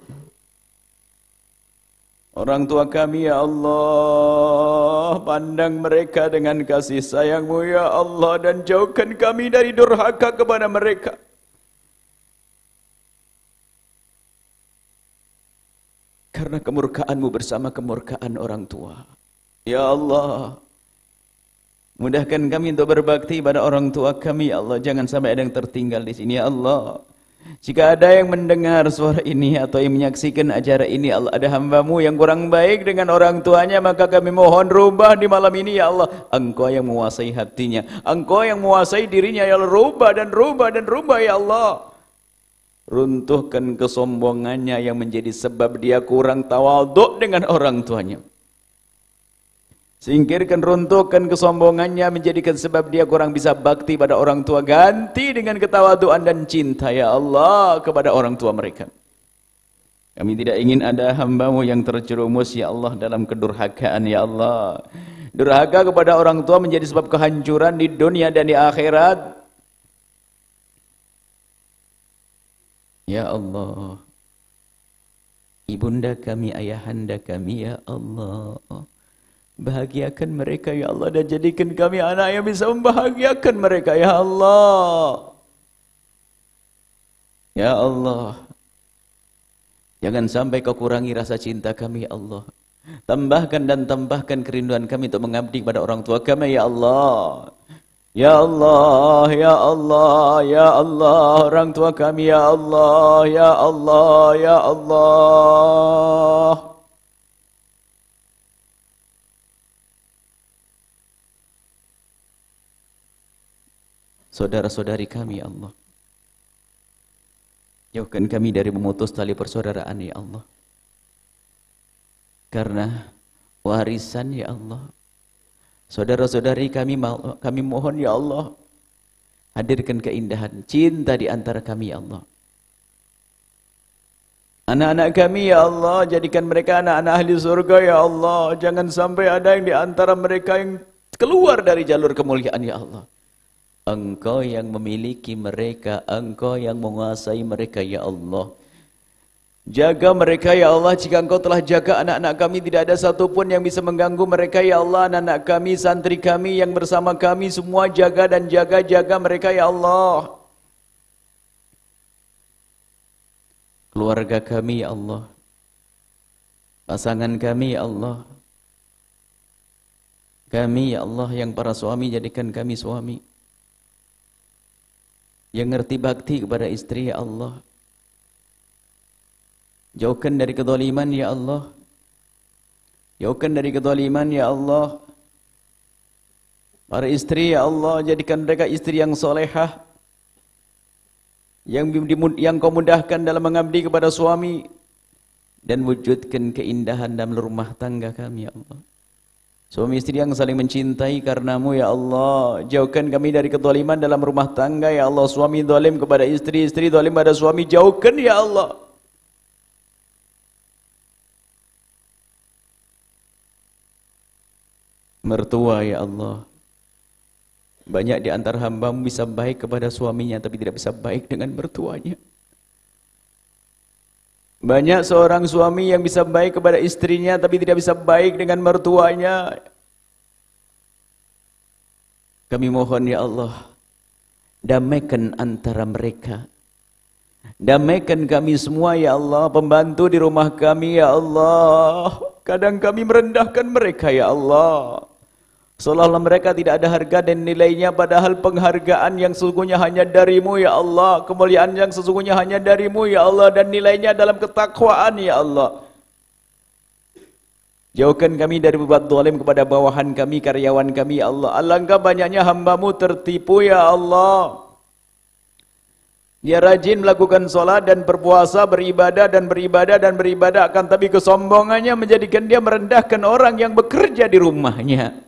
Orang tua kami ya Allah, pandang mereka dengan kasih sayang-Mu ya Allah, dan jauhkan kami dari durhaka kepada mereka. Karena kemurkaan-Mu bersama kemurkaan orang tua. Ya Allah, mudahkan kami untuk berbakti pada orang tua kami ya Allah. Jangan sampai ada yang tertinggal di sini ya Allah. Jika ada yang mendengar suara ini atau yang menyaksikan acara ini, Allah, ada hamba-Mu yang kurang baik dengan orang tuanya, maka kami mohon rubah di malam ini ya Allah. Engkau yang menguasai hatinya, Engkau yang menguasai dirinya ya Allah. Rubah dan rubah dan rubah ya Allah. Runtuhkan kesombongannya yang menjadi sebab dia kurang tawadhu dengan orang tuanya. Singkirkan, runtuhkan kesombongannya menjadikan sebab dia kurang bisa bakti pada orang tua. Ganti dengan ketawaduan dan cinta ya Allah kepada orang tua mereka. Kami tidak ingin ada hamba-Mu yang terjerumus ya Allah dalam kedurhakaan ya Allah. Durhaka kepada orang tua menjadi sebab kehancuran di dunia dan di akhirat. Ya Allah, ibunda kami, ayahanda kami ya Allah, bahagiakan mereka ya Allah, dan jadikan kami anak yang bisa membahagiakan mereka ya Allah. Ya Allah, jangan sampai Kau kurangi rasa cinta kami ya Allah. Tambahkan dan tambahkan kerinduan kami untuk mengabdi kepada orang tua kami ya Allah. Ya Allah, ya Allah, ya Allah, orang tua kami ya Allah, ya Allah, ya Allah. Saudara-saudari kami ya Allah, jauhkan kami dari memutus tali persaudaraan ya Allah. Karena warisan ya Allah, saudara-saudari kami mohon ya Allah, hadirkan keindahan cinta di antara kami ya Allah. Anak-anak kami ya Allah, jadikan mereka anak-anak ahli surga ya Allah. Jangan sampai ada yang di antara mereka yang keluar dari jalur kemuliaan ya Allah. Engkau yang memiliki mereka, Engkau yang menguasai mereka ya Allah. Jaga mereka ya Allah. Jika Engkau telah jaga anak-anak kami, tidak ada satupun yang bisa mengganggu mereka ya Allah. Anak-anak kami, santri kami yang bersama kami, semua jaga dan jaga mereka ya Allah. Keluarga kami ya Allah, pasangan kami ya Allah. Kami ya Allah yang para suami, jadikan kami suami yang ngerti bakti kepada istri ya Allah. Jauhkan dari kezaliman ya Allah. Jauhkan dari kezaliman ya Allah. Para istri ya Allah, jadikan mereka istri yang solehah, yang Kau mudahkan dalam mengabdi kepada suami, dan wujudkan keindahan dalam rumah tangga kami ya Allah. Suami istri yang saling mencintai karenamu ya Allah. Jauhkan kami dari kezaliman dalam rumah tangga ya Allah. Suami zalim kepada istri, istri zalim pada suami, jauhkan ya Allah. Mertua ya Allah, banyak di antara hamba-Mu bisa baik kepada suaminya tapi tidak bisa baik dengan mertuanya. Banyak seorang suami yang bisa baik kepada istrinya tapi tidak bisa baik dengan mertuanya. Kami mohon ya Allah, damaikan antara mereka. Damaikan kami semua ya Allah, pembantu di rumah kami ya Allah. Kadang kami merendahkan mereka ya Allah. Seolah-olah mereka tidak ada harga dan nilainya, padahal penghargaan yang sesungguhnya hanya darimu ya Allah. Kemuliaan yang sesungguhnya hanya darimu ya Allah, dan nilainya dalam ketakwaan ya Allah. Jauhkan kami dari berbuat zalim kepada bawahan kami, karyawan kami ya Allah. Alangkah banyaknya hamba-Mu tertipu ya Allah. Dia rajin melakukan sholat dan berpuasa, beribadah dan beribadah dan beribadah, akan tapi kesombongannya menjadikan dia merendahkan orang yang bekerja di rumahnya.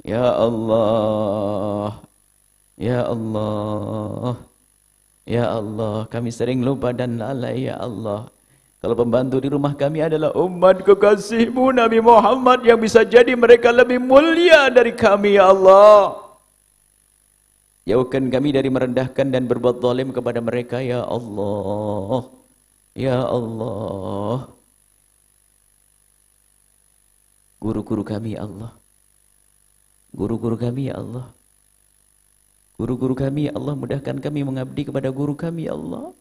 Ya Allah, ya Allah, ya Allah, kami sering lupa dan lalai ya Allah. Kalau pembantu di rumah kami adalah umat kekasih-Mu Nabi Muhammad, yang bisa jadi mereka lebih mulia dari kami ya Allah. Jauhkan kami dari merendahkan dan berbuat zalim kepada mereka ya Allah. Ya Allah. Guru-guru kami ya Allah. Guru-guru kami ya Allah. Guru-guru kami ya Allah, mudahkan kami mengabdi kepada guru kami ya Allah.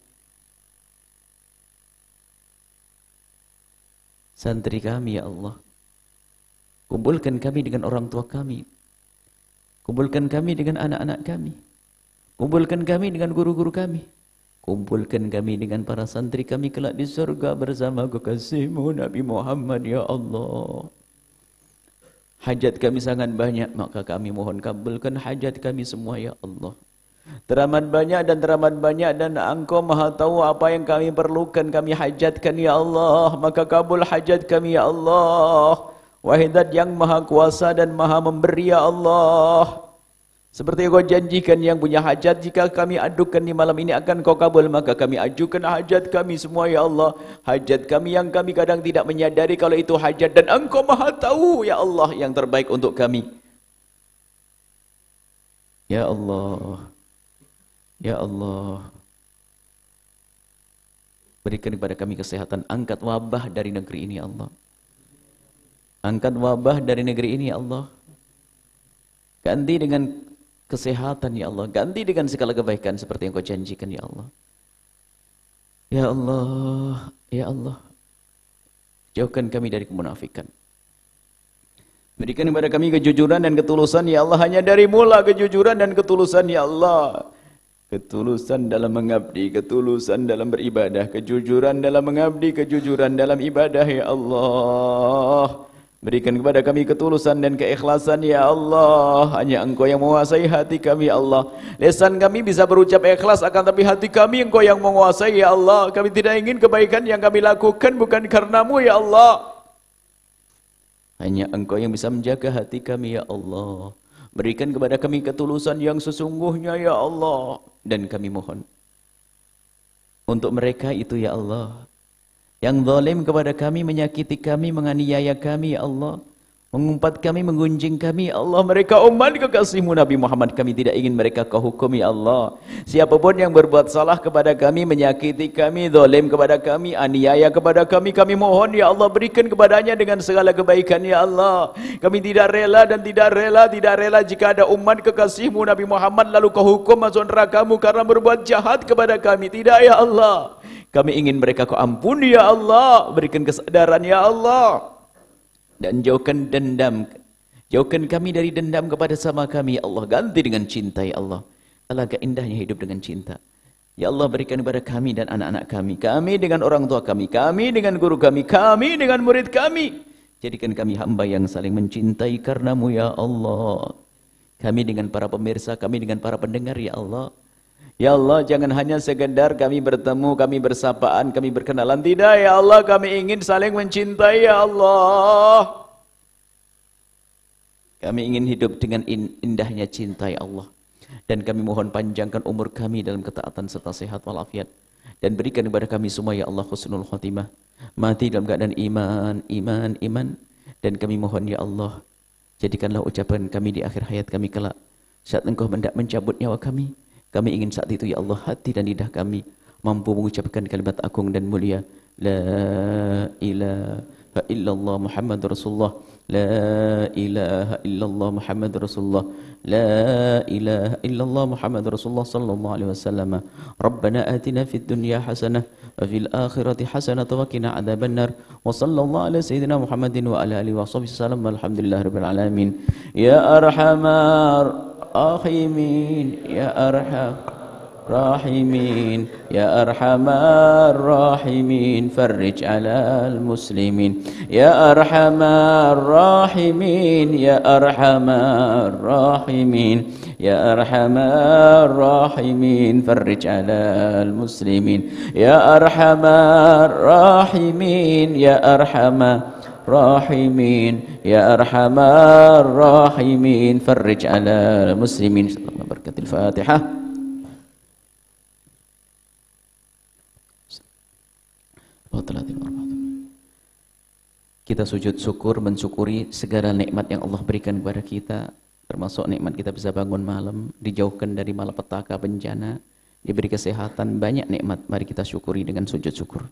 Santri kami ya Allah. Kumpulkan kami dengan orang tua kami. Kumpulkan kami dengan anak-anak kami. Kumpulkan kami dengan guru-guru kami. Kumpulkan kami dengan para santri kami kelak di surga bersama kekasih-Mu Nabi Muhammad ya Allah. Hajat kami sangat banyak, maka kami mohon kabulkan hajat kami semua ya Allah. Teramat banyak dan teramat banyak, dan Engkau Maha tahu apa yang kami perlukan, kami hajatkan ya Allah, maka kabul hajat kami ya Allah. Wahidat yang maha kuasa dan maha memberi ya Allah. Seperti Kau janjikan, yang punya hajat jika kami adukan di malam ini akan Kau kabul, maka kami ajukan hajat kami semua ya Allah. Hajat kami yang kami kadang tidak menyadari kalau itu hajat, dan Engkau Maha tahu ya Allah yang terbaik untuk kami. Ya Allah, ya Allah, berikan kepada kami kesehatan, angkat wabah dari negeri ini ya Allah. Angkat wabah dari negeri ini ya Allah. Ganti dengan kesehatan ya Allah. Ganti dengan segala kebaikan seperti yang Kau janjikan ya Allah. Ya Allah, ya Allah. Jauhkan kami dari kemunafikan. Berikan kepada kami kejujuran dan ketulusan ya Allah. Hanya dari-Mu lah kejujuran dan ketulusan ya Allah. Ketulusan dalam mengabdi, ketulusan dalam beribadah, kejujuran dalam mengabdi, kejujuran dalam ibadah ya Allah. Berikan kepada kami ketulusan dan keikhlasan ya Allah. Hanya Engkau yang menguasai hati kami ya Allah. Lisan kami bisa berucap ikhlas, akan tapi hati kami Engkau yang menguasai ya Allah. Kami tidak ingin kebaikan yang kami lakukan bukan karena-Mu ya Allah. Hanya Engkau yang bisa menjaga hati kami ya Allah. Berikan kepada kami ketulusan yang sesungguhnya ya Allah. Dan kami mohon untuk mereka itu ya Allah, yang zalim kepada kami, menyakiti kami, menganiaya kami ya Allah, mengumpat kami, menggunjing kami ya Allah. Mereka umat kekasih-Mu Nabi Muhammad, kami tidak ingin mereka Kau hukum ya Allah. Siapapun yang berbuat salah kepada kami, menyakiti kami, zalim kepada kami, aniaya kepada kami, kami mohon ya Allah, berikan kepadanya dengan segala kebaikan ya Allah. Kami tidak rela dan tidak rela jika ada umat kekasih-Mu Nabi Muhammad lalu Kau hukum masuk neraka-Mu karena berbuat jahat kepada kami. Tidak ya Allah. Kami ingin mereka Kau ampuni ya Allah. Berikan kesadaran ya Allah. Dan jauhkan dendam. Jauhkan kami dari dendam kepada sama kami ya Allah. Ganti dengan cinta ya Allah. Alangkah indahnya hidup dengan cinta. Ya Allah, berikan kepada kami dan anak-anak kami. Kami dengan orang tua kami. Kami dengan guru kami. Kami dengan murid kami. Jadikan kami hamba yang saling mencintai karena-Mu ya Allah. Kami dengan para pemirsa, kami dengan para pendengar ya Allah. Ya Allah, jangan hanya sekedar kami bertemu, kami bersapaan, kami berkenalan. Tidak ya Allah, kami ingin saling mencintai ya Allah. Kami ingin hidup dengan indahnya cinta ya Allah. Dan kami mohon panjangkan umur kami dalam ketaatan serta sehat walafiat. Dan berikan kepada kami semua ya Allah husnul khotimah. Mati dalam keadaan iman. Dan kami mohon ya Allah, jadikanlah ucapan kami di akhir hayat kami kelak. Saat Engkau hendak mencabut nyawa kami, kami ingin saat itu ya Allah, hati dan lidah kami mampu mengucapkan kalimat agung dan mulia, La ilaha illallah Muhammadur Rasulullah لا إله إلا الله محمد رسول الله لا إله إلا الله محمد رسول الله صلى الله عليه وسلم ربنا آتنا في الدنيا حسنة وفي الآخرة حسنة وقنا عذاب النار وصلى الله على سيدنا محمد وعلى آله وصحبه وسلم والحمد لله رب العالمين يا أرحم الراحمين يا أرحم راحمين يا أرحم الراحمين فرج على المسلمين يا أرحم الراحمين يا أرحم الراحمين يا أرحم الراحمين فرج على المسلمين يا أرحم الراحمين يا أرحم الراحمين يا أرحم الراحمين فرج على المسلمين بركة الفاتحة. Kita sujud syukur, mensyukuri segala nikmat yang Allah berikan kepada kita, termasuk nikmat kita bisa bangun malam, dijauhkan dari malapetaka bencana, diberi kesehatan, banyak nikmat. Mari kita syukuri dengan sujud syukur.